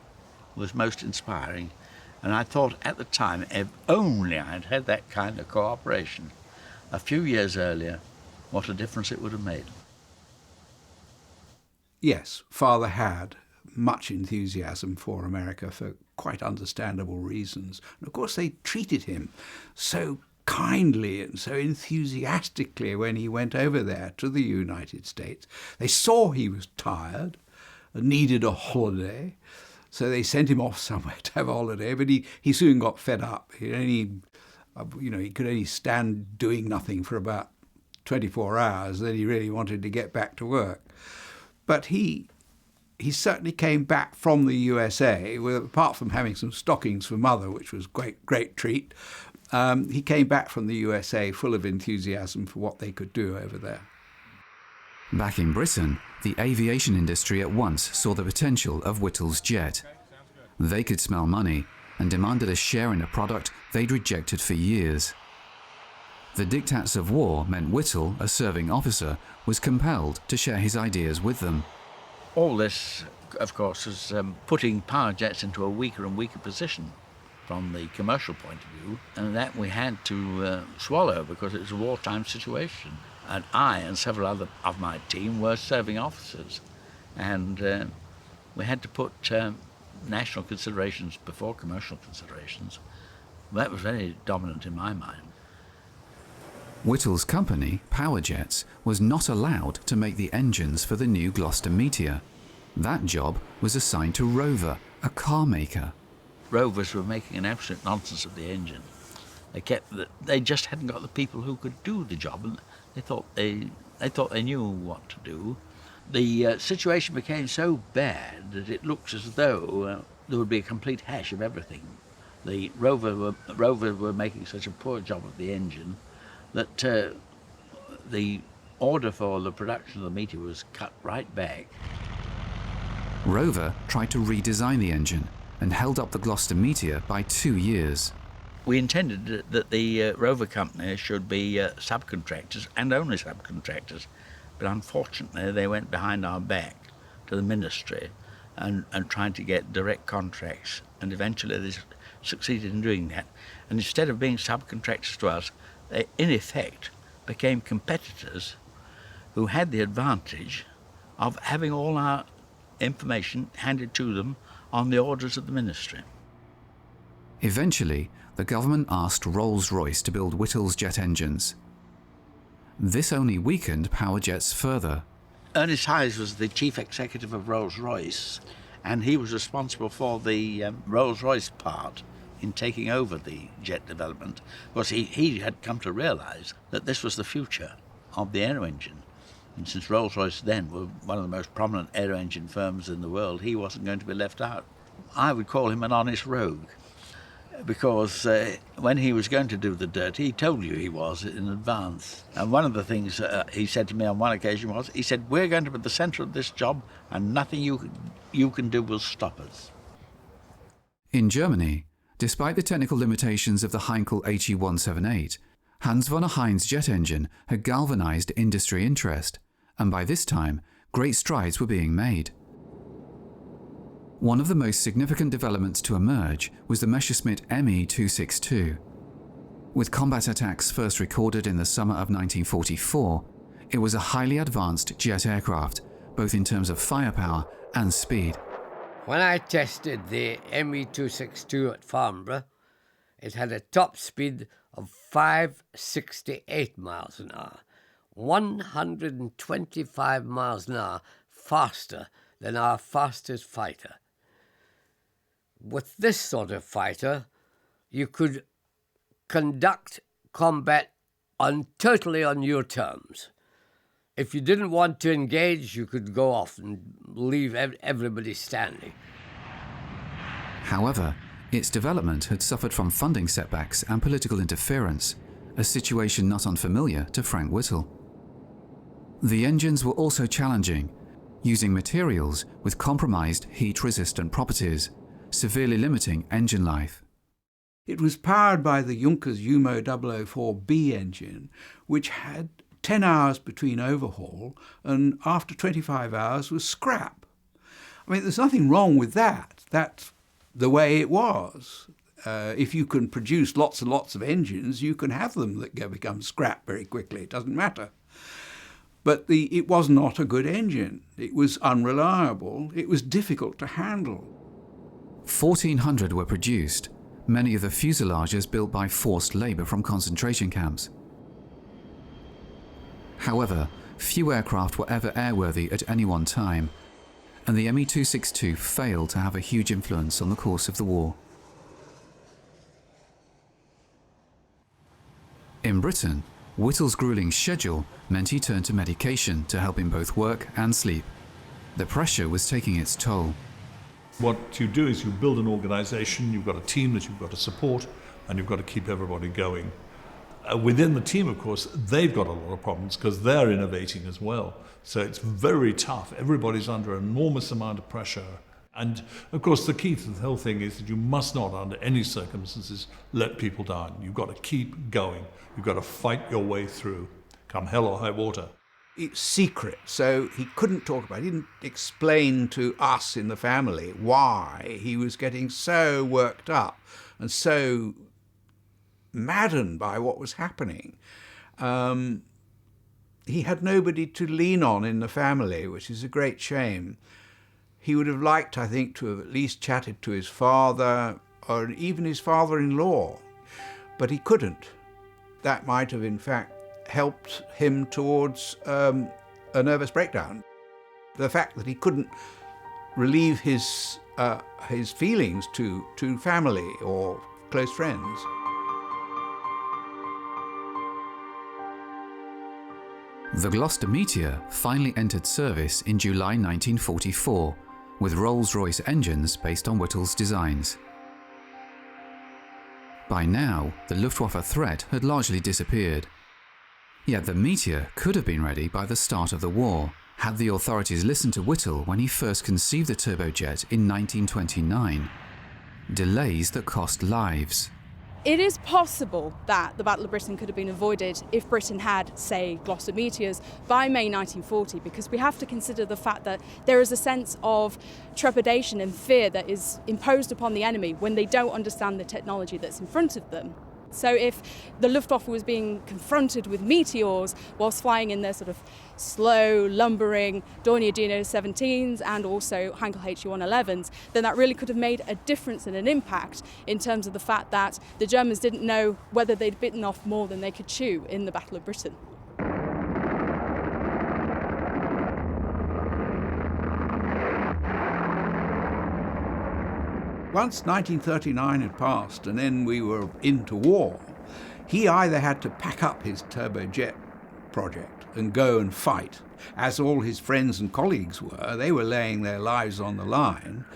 was most inspiring. And I thought at the time, if only I'd had that kind of cooperation a few years earlier, what a difference it would have made. Yes, Father had much enthusiasm for America for quite understandable reasons. And of course they treated him so kindly and so enthusiastically when he went over there to the United States. They saw he was tired and needed a holiday, so they sent him off somewhere to have a holiday, but he soon got fed up. He could only stand doing nothing for about 24 hours, then he really wanted to get back to work. But he certainly came back from the USA, apart from having some stockings for Mother, which was great treat. He came back from the USA full of enthusiasm for what they could do over there. Back in Britain, the aviation industry at once saw the potential of Whittle's jet. They could smell money and demanded a share in a product they'd rejected for years. The diktats of war meant Whittle, a serving officer, was compelled to share his ideas with them. All this, of course, is putting power jets into a weaker and weaker position from the commercial point of view, and that we had to swallow because it was a wartime situation. And I and several other of my team were serving officers, and we had to put national considerations before commercial considerations. That was very dominant in my mind. Whittle's company, Powerjets, was not allowed to make the engines for the new Gloster Meteor. That job was assigned to Rover, a car maker. Rovers were making an absolute nonsense of the engine. They just hadn't got the people who could do the job, and they thought they knew what to do. The situation became so bad that it looks as though there would be a complete hash of everything. The Rover were making such a poor job of the engine that the order for the production of the Meteor was cut right back. Rover tried to redesign the engine and held up the Gloster Meteor by 2 years. We intended that the Rover company should be subcontractors and only subcontractors, but unfortunately they went behind our back to the ministry and tried to get direct contracts, and eventually they succeeded in doing that. And instead of being subcontractors to us, they in effect became competitors who had the advantage of having all our information handed to them on the orders of the ministry. Eventually, the government asked Rolls-Royce to build Whittle's jet engines. This only weakened Powerjets further. Ernest Hayes was the chief executive of Rolls-Royce, and he was responsible for the Rolls-Royce part in taking over the jet development. Because he had come to realise that this was the future of the aero engine. And since Rolls-Royce then were one of the most prominent aero engine firms in the world, he wasn't going to be left out. I would call him an honest rogue, because when he was going to do the dirt, he told you he was in advance. And one of the things he said to me on one occasion was, he said, "We're going to be the centre of this job, and nothing you can do will stop us." In Germany, despite the technical limitations of the Heinkel HE-178, Hans Werner Hein's jet engine had galvanized industry interest, and by this time, great strides were being made. One of the most significant developments to emerge was the Messerschmitt Me-262. With combat attacks first recorded in the summer of 1944, it was a highly advanced jet aircraft, both in terms of firepower and speed. When I tested the Me-262 at Farnborough, it had a top speed of 568 miles an hour, 125 miles an hour faster than our fastest fighter. With this sort of fighter, you could conduct combat totally on your terms. If you didn't want to engage, you could go off and leave everybody standing. However, its development had suffered from funding setbacks and political interference, a situation not unfamiliar to Frank Whittle. The engines were also challenging, using materials with compromised heat-resistant properties, severely limiting engine life. It was powered by the Junkers Umo 004B engine, which had 10 hours between overhaul and after 25 hours was scrap. I mean, there's nothing wrong with that. That's the way it was. If you can produce lots and lots of engines, you can have them that become scrap very quickly. It doesn't matter. But it was not a good engine. It was unreliable. It was difficult to handle. 1,400 were produced, many of the fuselages built by forced labour from concentration camps. However, few aircraft were ever airworthy at any one time, and the Me-262 failed to have a huge influence on the course of the war. In Britain, Whittle's gruelling schedule meant he turned to medication to help him both work and sleep. The pressure was taking its toll. What you do is you build an organization, you've got a team that you've got to support, and you've got to keep everybody going. Within the team, of course, they've got a lot of problems because they're innovating as well. So it's very tough. Everybody's under an enormous amount of pressure. And of course, the key to the whole thing is that you must not, under any circumstances, let people down. You've got to keep going. You've got to fight your way through, come hell or high water. It's secret, so he couldn't talk about it. He didn't explain to us in the family why he was getting so worked up and so maddened by what was happening. He had nobody to lean on in the family, which is a great shame. He would have liked, I think, to have at least chatted to his father or even his father-in-law, but he couldn't. That might have, in fact, helped him towards a nervous breakdown. The fact that he couldn't relieve his feelings to family or close friends. The Gloster Meteor finally entered service in July 1944, with Rolls-Royce engines based on Whittle's designs. By now, the Luftwaffe threat had largely disappeared. Yet the Meteor could have been ready by the start of the war, had the authorities listened to Whittle when he first conceived the turbojet in 1929. Delays that cost lives. It is possible that the Battle of Britain could have been avoided if Britain had, say, Gloster Meteors by May 1940, because we have to consider the fact that there is a sense of trepidation and fear that is imposed upon the enemy when they don't understand the technology that's in front of them. So if the Luftwaffe was being confronted with Meteors whilst flying in their sort of slow, lumbering Dornier Dino 17s and also Heinkel HE-111s, then that really could have made a difference and an impact in terms of the fact that the Germans didn't know whether they'd bitten off more than they could chew in the Battle of Britain. Once 1939 had passed and then we were into war, he either had to pack up his turbojet project and go and fight, as all his friends and colleagues were. They were laying their lives on the line,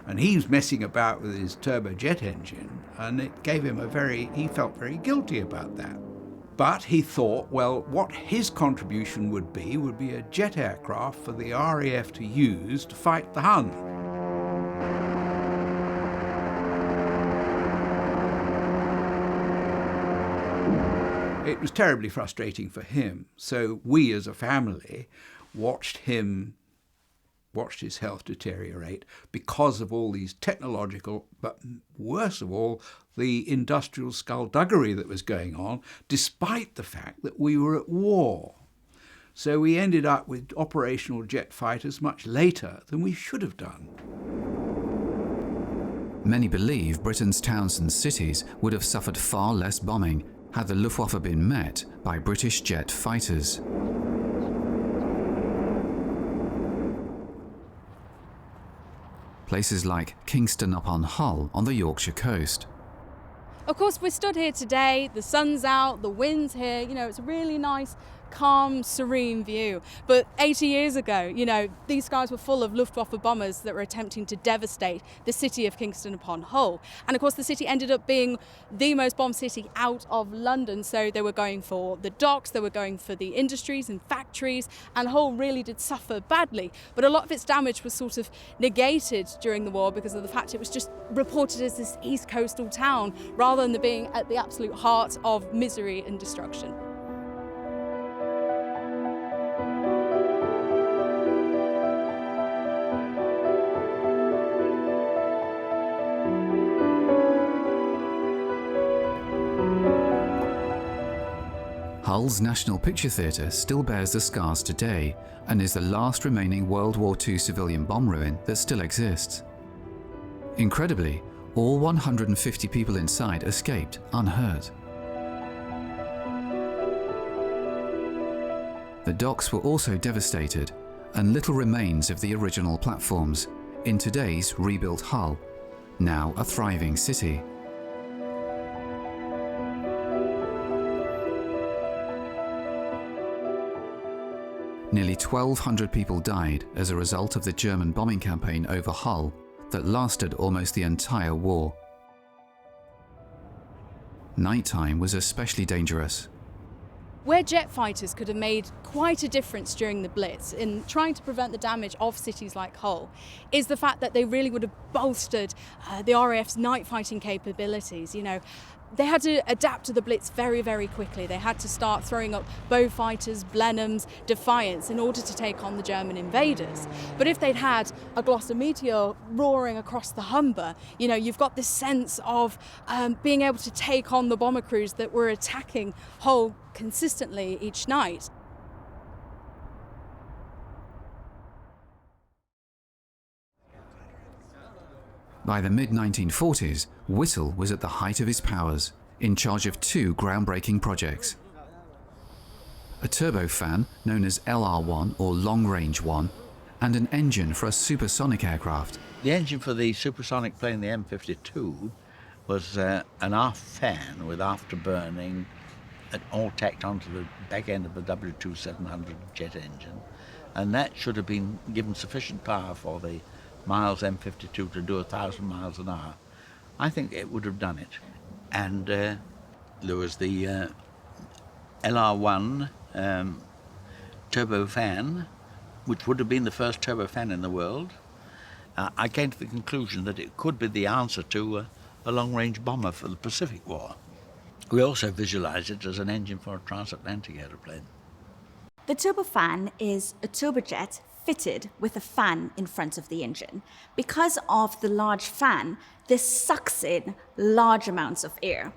and he was messing about with his turbojet engine, and it gave him he felt very guilty about that. But he thought, well, what his contribution would be a jet aircraft for the RAF to use to fight the Hun. It was terribly frustrating for him, so we as a family watched his health deteriorate because of all these technological, but worst of all, the industrial skullduggery that was going on, despite the fact that we were at war. So we ended up with operational jet fighters much later than we should have done. Many believe Britain's towns and cities would have suffered far less bombing had the Luftwaffe been met by British jet fighters. Places like Kingston upon Hull on the Yorkshire coast. Of course, we're stood here today, the sun's out, the wind's here, it's a really nice, calm, serene view. But 80 years ago, these skies were full of Luftwaffe bombers that were attempting to devastate the city of Kingston upon Hull. And of course, the city ended up being the most bombed city out of London. So they were going for the docks, they were going for the industries and factories, and Hull really did suffer badly. But a lot of its damage was sort of negated during the war because of the fact it was just reported as this east coastal town rather than being at the absolute heart of misery and destruction. Hull's National Picture Theatre still bears the scars today and is the last remaining World War II civilian bomb ruin that still exists. Incredibly, all 150 people inside escaped unhurt. The docks were also devastated, and little remains of the original platforms in today's rebuilt Hull, now a thriving city. Nearly 1,200 people died as a result of the German bombing campaign over Hull that lasted almost the entire war. Nighttime was especially dangerous. Where jet fighters could have made quite a difference during the Blitz in trying to prevent the damage of cities like Hull is the fact that they really would have bolstered the RAF's night fighting capabilities. You know, they had to adapt to the Blitz very, very quickly. They had to start throwing up Beaufighters, Blenheims, Defiants in order to take on the German invaders. But if they'd had a Gloster Meteor roaring across the Humber, you know, you've got this sense of being able to take on the bomber crews that were attacking Hull consistently each night. By the mid-1940s, Whittle was at the height of his powers, in charge of two groundbreaking projects. A turbofan known as LR-1 or Long Range 1, and an engine for a supersonic aircraft. The engine for the supersonic plane, the M52, was an aft fan with afterburning, all tacked onto the back end of the W2700 jet engine, and that should have been given sufficient power for the Miles M52 to do 1,000 miles an hour. I think it would have done it. And there was the LR-1 turbofan, which would have been the first turbofan in the world. I came to the conclusion that it could be the answer to a long-range bomber for the Pacific War. We also visualized it as an engine for a transatlantic aeroplane. The turbofan is a turbojet fitted with a fan in front of the engine. Because of the large fan, this sucks in large amounts of air.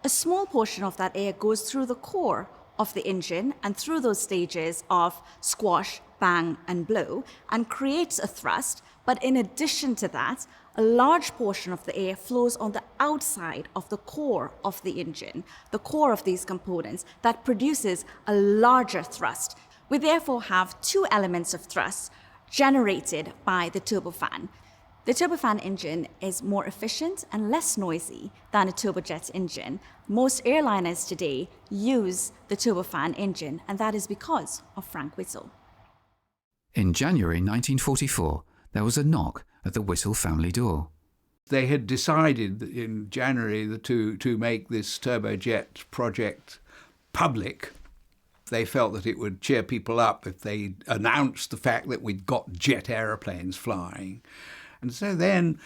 A small portion of that air goes through the core of the engine and through those stages of squash, bang, and blow, and creates a thrust. But in addition to that, a large portion of the air flows on the outside of the core of the engine, the core of these components, that produces a larger thrust. We therefore have two elements of thrust generated by the turbofan. The turbofan engine is more efficient and less noisy than a turbojet engine. Most airliners today use the turbofan engine, and that is because of Frank Whittle. In January 1944, there was a knock at the Whittle family door. They had decided in January to make this turbojet project public. They felt that it would cheer people up if they announced the fact that we'd got jet aeroplanes flying. And so then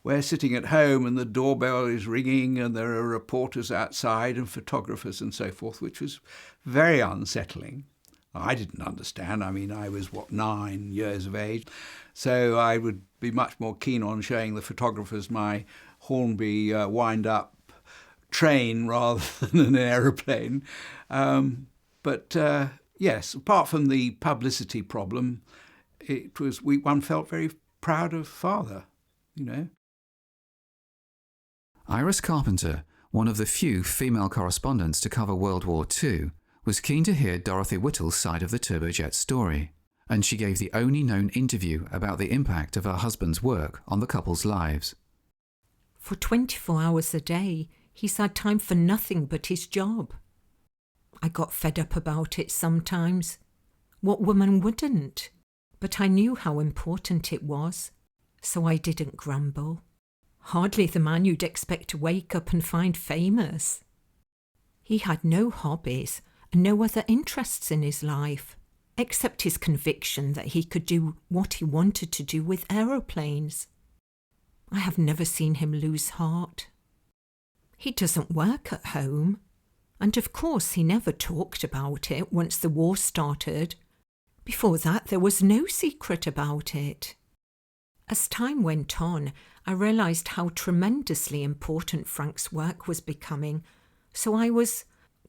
we're sitting at home and the doorbell is ringing and there are reporters outside and photographers and so forth, which was very unsettling. I didn't understand. I mean, I was, 9 years of age. So I would be much more keen on showing the photographers my Hornby wind-up train rather than an aeroplane. But yes, apart from the publicity problem, it was one felt very proud of father, you know. Iris Carpenter, one of the few female correspondents to cover World War II, was keen to hear Dorothy Whittle's side of the turbojet story, and she gave the only known interview about the impact of her husband's work on the couple's lives. For 24 hours a day, he's had time for nothing but his job. I got fed up about it sometimes. What woman wouldn't? But I knew how important it was, so I didn't grumble. Hardly the man you'd expect to wake up and find famous. He had no hobbies and no other interests in his life, except his conviction that he could do what he wanted to do with aeroplanes. I have never seen him lose heart. He doesn't work at home. And of course he never talked about it once the war started. Before that there was no secret about it. As time went on, I realised how tremendously important Frank's work was becoming, so I was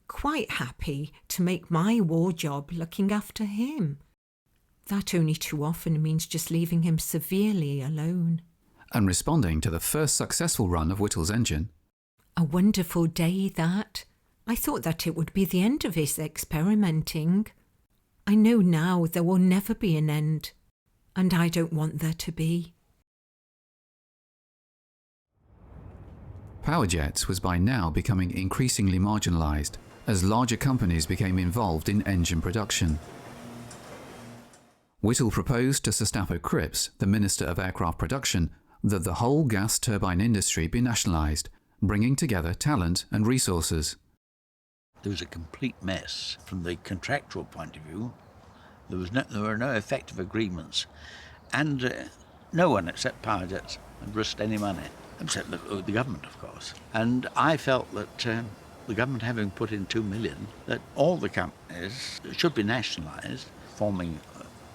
quite happy to make my war job looking after him. That only too often means just leaving him severely alone. And responding to the first successful run of Whittle's engine. A wonderful day, that. I thought that it would be the end of his experimenting. I know now there will never be an end, and I don't want there to be. Powerjets was by now becoming increasingly marginalised as larger companies became involved in engine production. Whittle proposed to Sir Stafford Cripps, the Minister of Aircraft Production, that the whole gas turbine industry be nationalised, bringing together talent and resources. There was a complete mess from the contractual point of view. There were no effective agreements, and no one except Powerjets had risked any money, except the government, of course. And I felt that the government, having put in $2 million, that all the companies should be nationalised, forming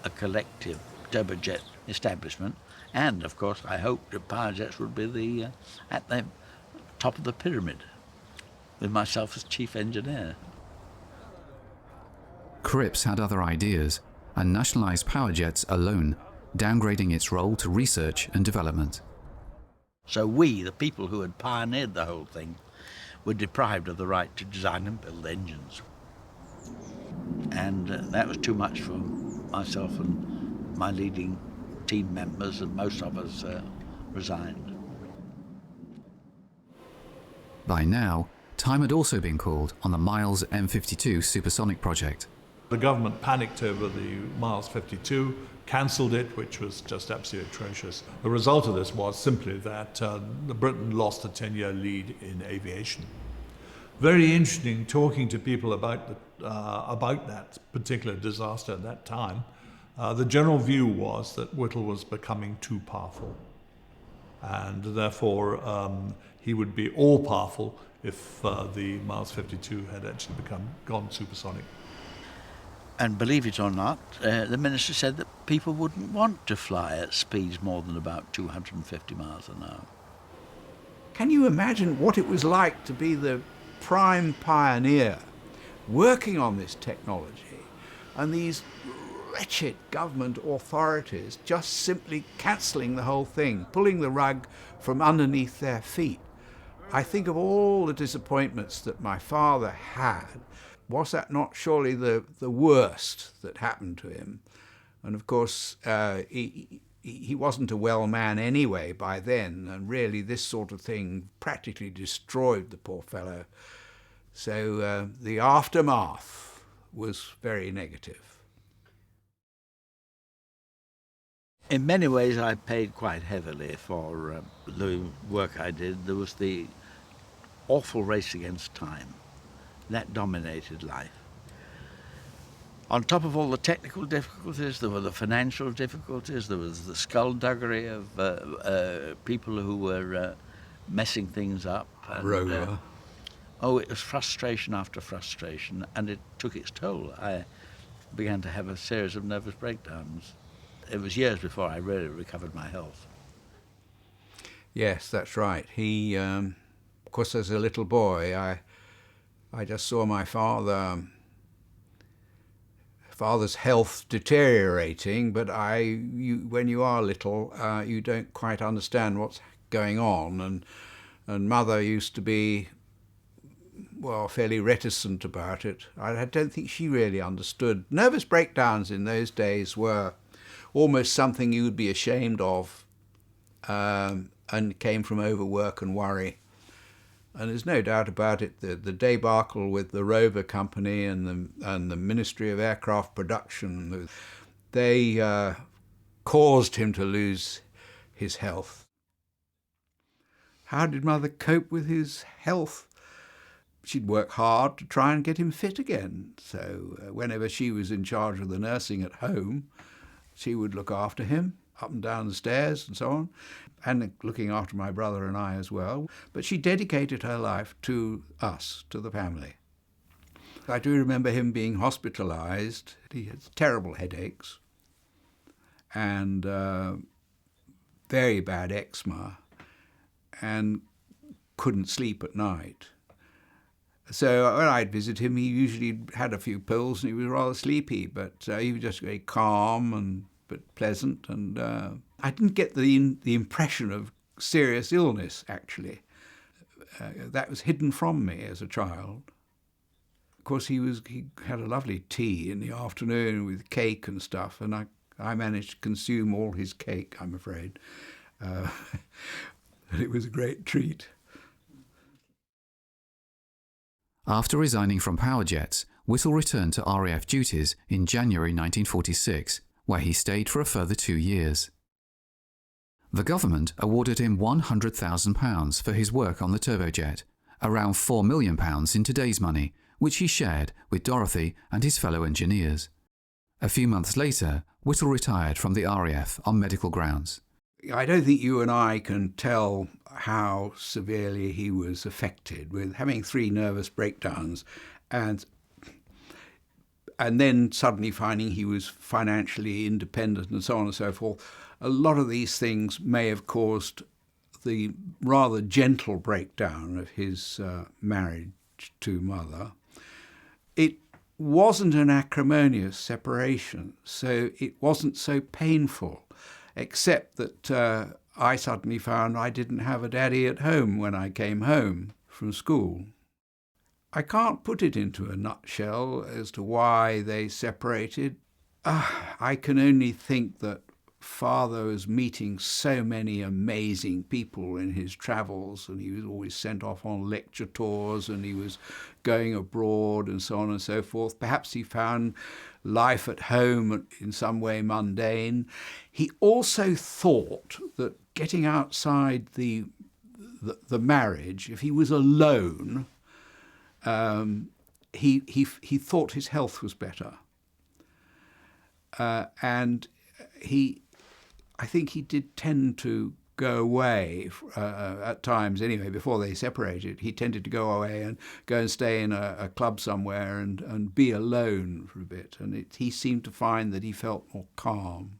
a collective turbojet establishment. And of course, I hoped that Powerjets would be at the top of the pyramid, with myself as chief engineer. Cripps had other ideas and nationalised Powerjets alone, downgrading its role to research and development. So we, the people who had pioneered the whole thing, were deprived of the right to design and build engines. And that was too much for myself and my leading team members, and most of us resigned. By now, time had also been called on the Miles M52 supersonic project. The government panicked over the Miles 52, cancelled it, which was just absolutely atrocious. The result of this was simply that Britain lost a 10-year lead in aviation. Very interesting talking to people about that particular disaster at that time. The general view was that Whittle was becoming too powerful, and therefore he would be all-powerful if the Miles 52 had actually gone supersonic. And believe it or not, the minister said that people wouldn't want to fly at speeds more than about 250 miles an hour. Can you imagine what it was like to be the prime pioneer working on this technology, and these wretched government authorities just simply cancelling the whole thing, pulling the rug from underneath their feet? I think of all the disappointments that my father had. Was that not surely the worst that happened to him? And of course, he wasn't a well man anyway by then, and really this sort of thing practically destroyed the poor fellow. So the aftermath was very negative. In many ways, I paid quite heavily for the work I did. There was the awful race against time. That dominated life. On top of all the technical difficulties, there were the financial difficulties, there was the skullduggery of people who were messing things up. And, it was frustration after frustration, and it took its toll. I began to have a series of nervous breakdowns. It was years before I really recovered my health. Yes, that's right. He, of course, as a little boy, I just saw my father's health deteriorating, but when you are little, you don't quite understand what's going on, and Mother used to be, well, fairly reticent about it. I don't think she really understood. Nervous breakdowns in those days were almost something you would be ashamed of, and came from overwork and worry. And there's no doubt about it, the debacle with the Rover Company and the Ministry of Aircraft Production, they caused him to lose his health. How did Mother cope with his health? She'd work hard to try and get him fit again. So whenever she was in charge of the nursing at home, she would look after him up and down the stairs and so on, and looking after my brother and I as well. But she dedicated her life to us, to the family. I do remember him being hospitalised. He had terrible headaches and very bad eczema, and couldn't sleep at night. So when I'd visit him, he usually had a few pills and he was rather sleepy, but he was just very calm but pleasant. And I didn't get the impression of serious illness, actually. That was hidden from me as a child. Of course, he had a lovely tea in the afternoon with cake and stuff, and I managed to consume all his cake, I'm afraid. It was a great treat. After resigning from Power Jets, Whittle returned to RAF duties in January 1946, where he stayed for a further 2 years. The government awarded him £100,000 for his work on the Turbojet, around £4 million in today's money, which he shared with Dorothy and his fellow engineers. A few months later, Whittle retired from the RAF on medical grounds. I don't think you and I can tell how severely he was affected with having 3 nervous breakdowns and then suddenly finding he was financially independent and so on and so forth. A lot of these things may have caused the rather gentle breakdown of his marriage to Mother. It wasn't an acrimonious separation, so it wasn't so painful, except that I suddenly found I didn't have a daddy at home when I came home from school. I can't put it into a nutshell as to why they separated. I can only think that Father was meeting so many amazing people in his travels, and he was always sent off on lecture tours, and he was going abroad and so on and so forth. Perhaps he found life at home in some way mundane. He also thought that getting outside the marriage, if he was alone, he thought his health was better, and I think he did tend to go away at times anyway. Before they separated, he tended to go away and go and stay in a club somewhere and be alone for a bit, and he seemed to find that he felt more calm.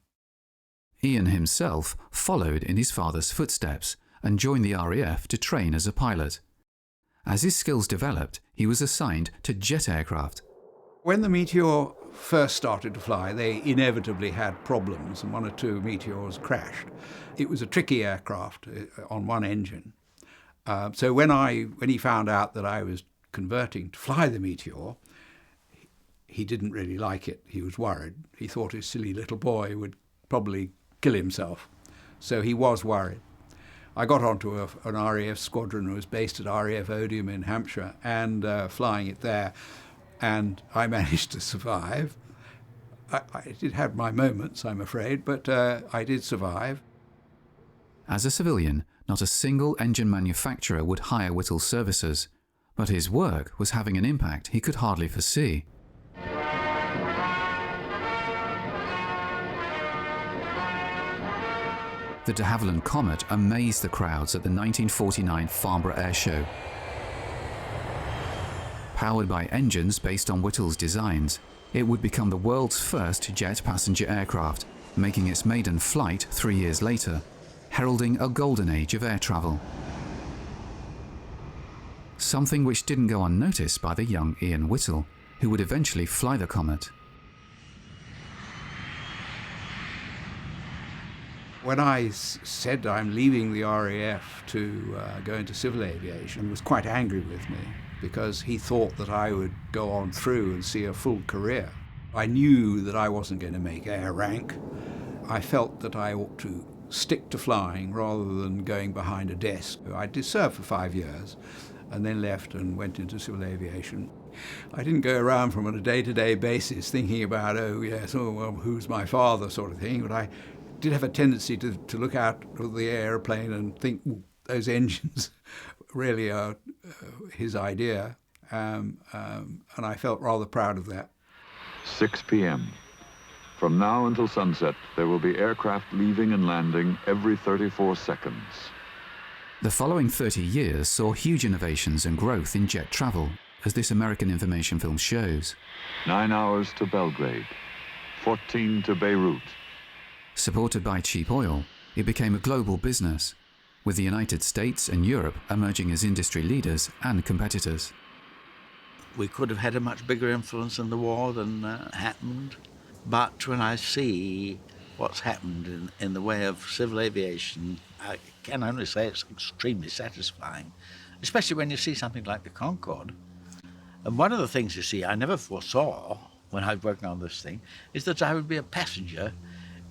Ian himself followed in his father's footsteps and joined the RAF to train as a pilot. As his skills developed, he was assigned to jet aircraft. When the Meteor first started to fly, they inevitably had problems, and 1 or 2 Meteors crashed. It was a tricky aircraft on one engine. So when he found out that I was converting to fly the Meteor, he didn't really like it. He was worried. He thought his silly little boy would probably kill himself. So he was worried. I got onto an RAF squadron that was based at RAF Odium in Hampshire and flying it there. And I managed to survive. I did have my moments, I'm afraid, but I did survive. As a civilian, not a single engine manufacturer would hire Whittle's services, but his work was having an impact he could hardly foresee. The de Havilland Comet amazed the crowds at the 1949 Farnborough Air Show. Powered by engines based on Whittle's designs, it would become the world's first jet passenger aircraft, making its maiden flight 3 years later, heralding a golden age of air travel. Something which didn't go unnoticed by the young Ian Whittle, who would eventually fly the Comet. When I said I'm leaving the RAF to go into civil aviation, he was quite angry with me, because he thought that I would go on through and see a full career. I knew that I wasn't going to make air rank. I felt that I ought to stick to flying rather than going behind a desk. I did serve for 5 years and then left and went into civil aviation. I didn't go around from on a day-to-day basis thinking about, who's my father sort of thing, but I did have a tendency to look out of the airplane and think, those engines really are his idea, and I felt rather proud of that. 6 p.m. From now until sunset, there will be aircraft leaving and landing every 34 seconds. The following 30 years saw huge innovations and growth in jet travel, as this American information film shows. 9 hours to Belgrade, 14 to Beirut. Supported by cheap oil, it became a global business, with the United States and Europe emerging as industry leaders and competitors. we could have had a much bigger influence in the war than happened. But when I see what's happened in the way of civil aviation, I can only say it's extremely satisfying, especially when you see something like the Concorde. And one of the things, you see, I never foresaw when I was working on this thing, is that I would be a passenger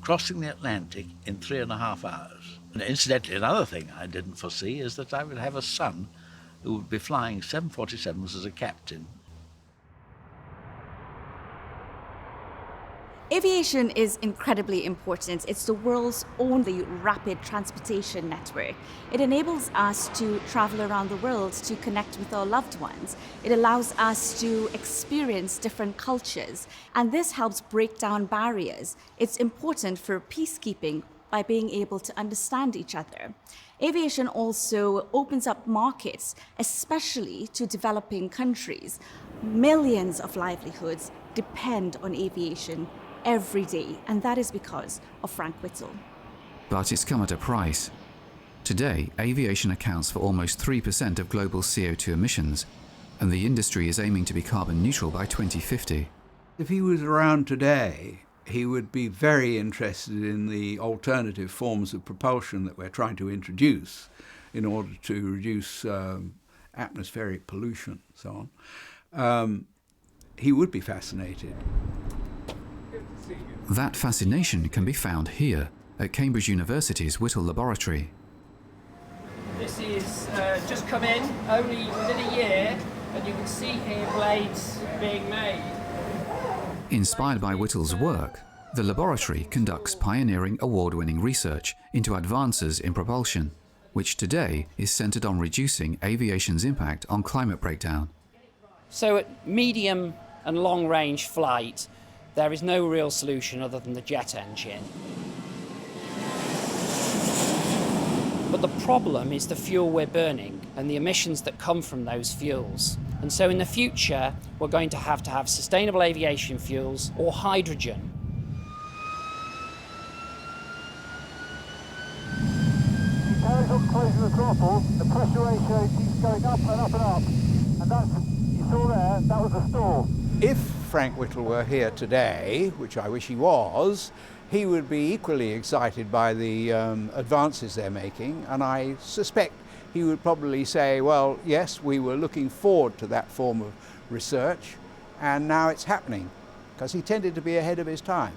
crossing the Atlantic in 3.5 hours. And incidentally, another thing I didn't foresee is that I would have a son who would be flying 747s as a captain. Aviation is incredibly important. It's the world's only rapid transportation network. It enables us to travel around the world to connect with our loved ones. It allows us to experience different cultures, and this helps break down barriers. It's important for peacekeeping by being able to understand each other. Aviation also opens up markets, especially to developing countries. Millions of livelihoods depend on aviation every day, and that is because of Frank Whittle. But it's come at a price. Today, aviation accounts for almost 3% of global CO2 emissions, and the industry is aiming to be carbon neutral by 2050. If he was around today, he would be very interested in the alternative forms of propulsion that we're trying to introduce in order to reduce atmospheric pollution and so on. He would be fascinated. That fascination can be found here at Cambridge University's Whittle Laboratory. This is just come in, only within a year, and you can see here blades being made. Inspired by Whittle's work, the laboratory conducts pioneering award-winning research into advances in propulsion, which today is centered on reducing aviation's impact on climate breakdown. So at medium and long-range flight, there is no real solution other than the jet engine. But the problem is the fuel we're burning and the emissions that come from those fuels. And so in the future, we're going to have sustainable aviation fuels or hydrogen. As you're closing the throttle, the pressure ratio keeps going up and up and up. And that's, you saw there, that was the stall. If Frank Whittle were here today, which I wish he was, he would be equally excited by the advances they're making, and I suspect he would probably say, well, yes, we were looking forward to that form of research, and now it's happening, because he tended to be ahead of his time.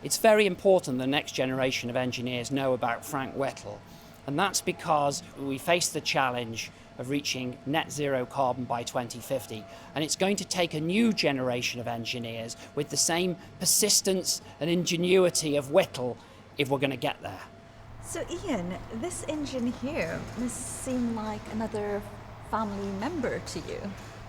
It's very important the next generation of engineers know about Frank Whittle, and that's because we face the challenge of reaching net zero carbon by 2050. And it's going to take a new generation of engineers with the same persistence and ingenuity of Whittle if we're going to get there. So Ian, this engine here must seem like another family member to you.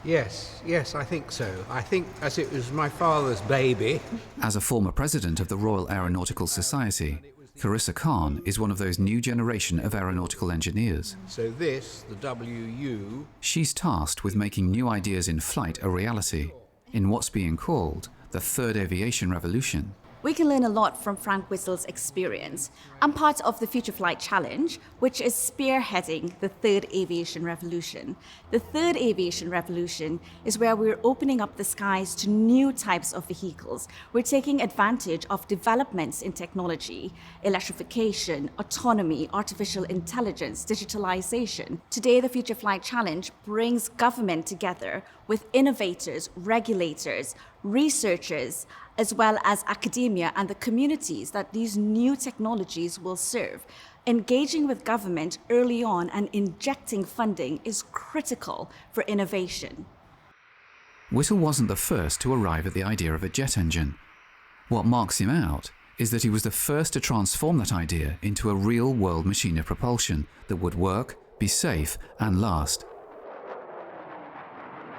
Yes, I think so. I think as it was my father's baby. As a former president of the Royal Aeronautical Society, Carissa Khan is one of those new generation of aeronautical engineers. So this, the WU... She's tasked with making new ideas in flight a reality, in what's being called the third aviation revolution. We can learn a lot from Frank Whittle's experience. I'm part of the Future Flight Challenge, which is spearheading the third aviation revolution. The third aviation revolution is where we're opening up the skies to new types of vehicles. We're taking advantage of developments in technology, electrification, autonomy, artificial intelligence, digitalization. Today, the Future Flight Challenge brings government together with innovators, regulators, researchers, as well as academia and the communities that these new technologies will serve. Engaging with government early on and injecting funding is critical for innovation. Whittle wasn't the first to arrive at the idea of a jet engine. What marks him out is that he was the first to transform that idea into a real-world machine of propulsion that would work, be safe, and last.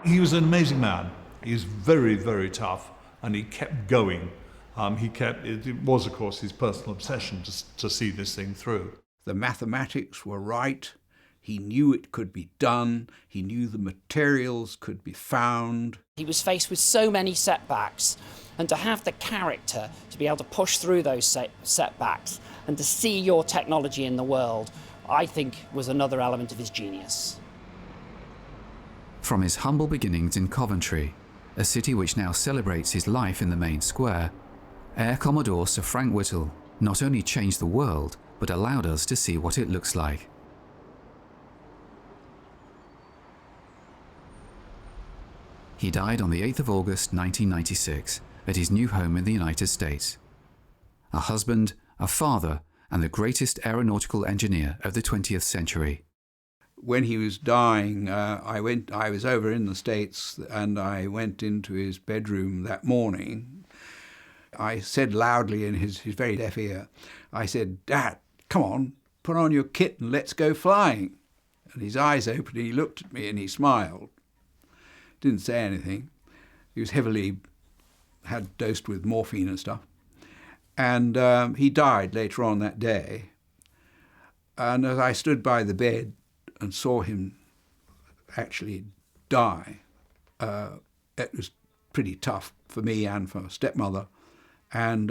He was an amazing man. He was very, very tough. And he kept going. It was, of course, his personal obsession to see this thing through. The mathematics were right. He knew it could be done. He knew the materials could be found. He was faced with so many setbacks, and to have the character to be able to push through those setbacks and to see your technology in the world, I think was another element of his genius. From his humble beginnings in Coventry, a city which now celebrates his life in the main square, Air Commodore Sir Frank Whittle not only changed the world, but allowed us to see what it looks like. He died on the 8th of August 1996 at his new home in the United States. A husband, a father, and the greatest aeronautical engineer of the 20th century. When he was dying, I was over in the States and I went into his bedroom that morning. I said loudly in his very deaf ear, I said, "Dad, come on, put on your kit and let's go flying." And his eyes opened and he looked at me and he smiled. Didn't say anything. He was had dosed with morphine and stuff. And he died later on that day. And as I stood by the bed and saw him actually die, it was pretty tough for me and for stepmother. And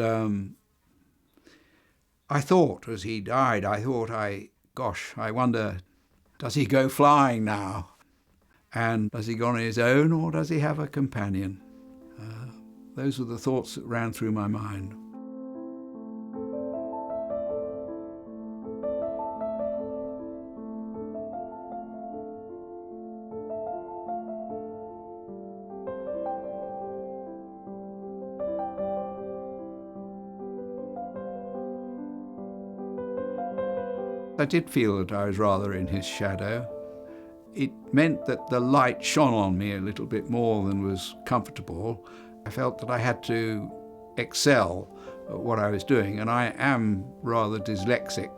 I thought, as he died, I wonder, does he go flying now? And has he gone on his own, or does he have a companion? Those were the thoughts that ran through my mind. I did feel that I was rather in his shadow. It meant that the light shone on me a little bit more than was comfortable. I felt that I had to excel at what I was doing, and I am rather dyslexic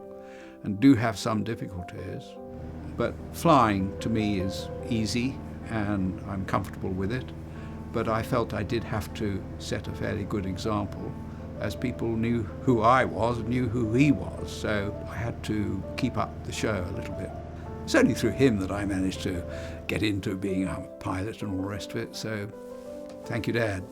and do have some difficulties. But flying to me is easy and I'm comfortable with it. But I felt I did have to set a fairly good example, as people knew who I was and knew who he was, so I had to keep up the show a little bit. It's only through him that I managed to get into being a pilot and all the rest of it, so thank you, Dad.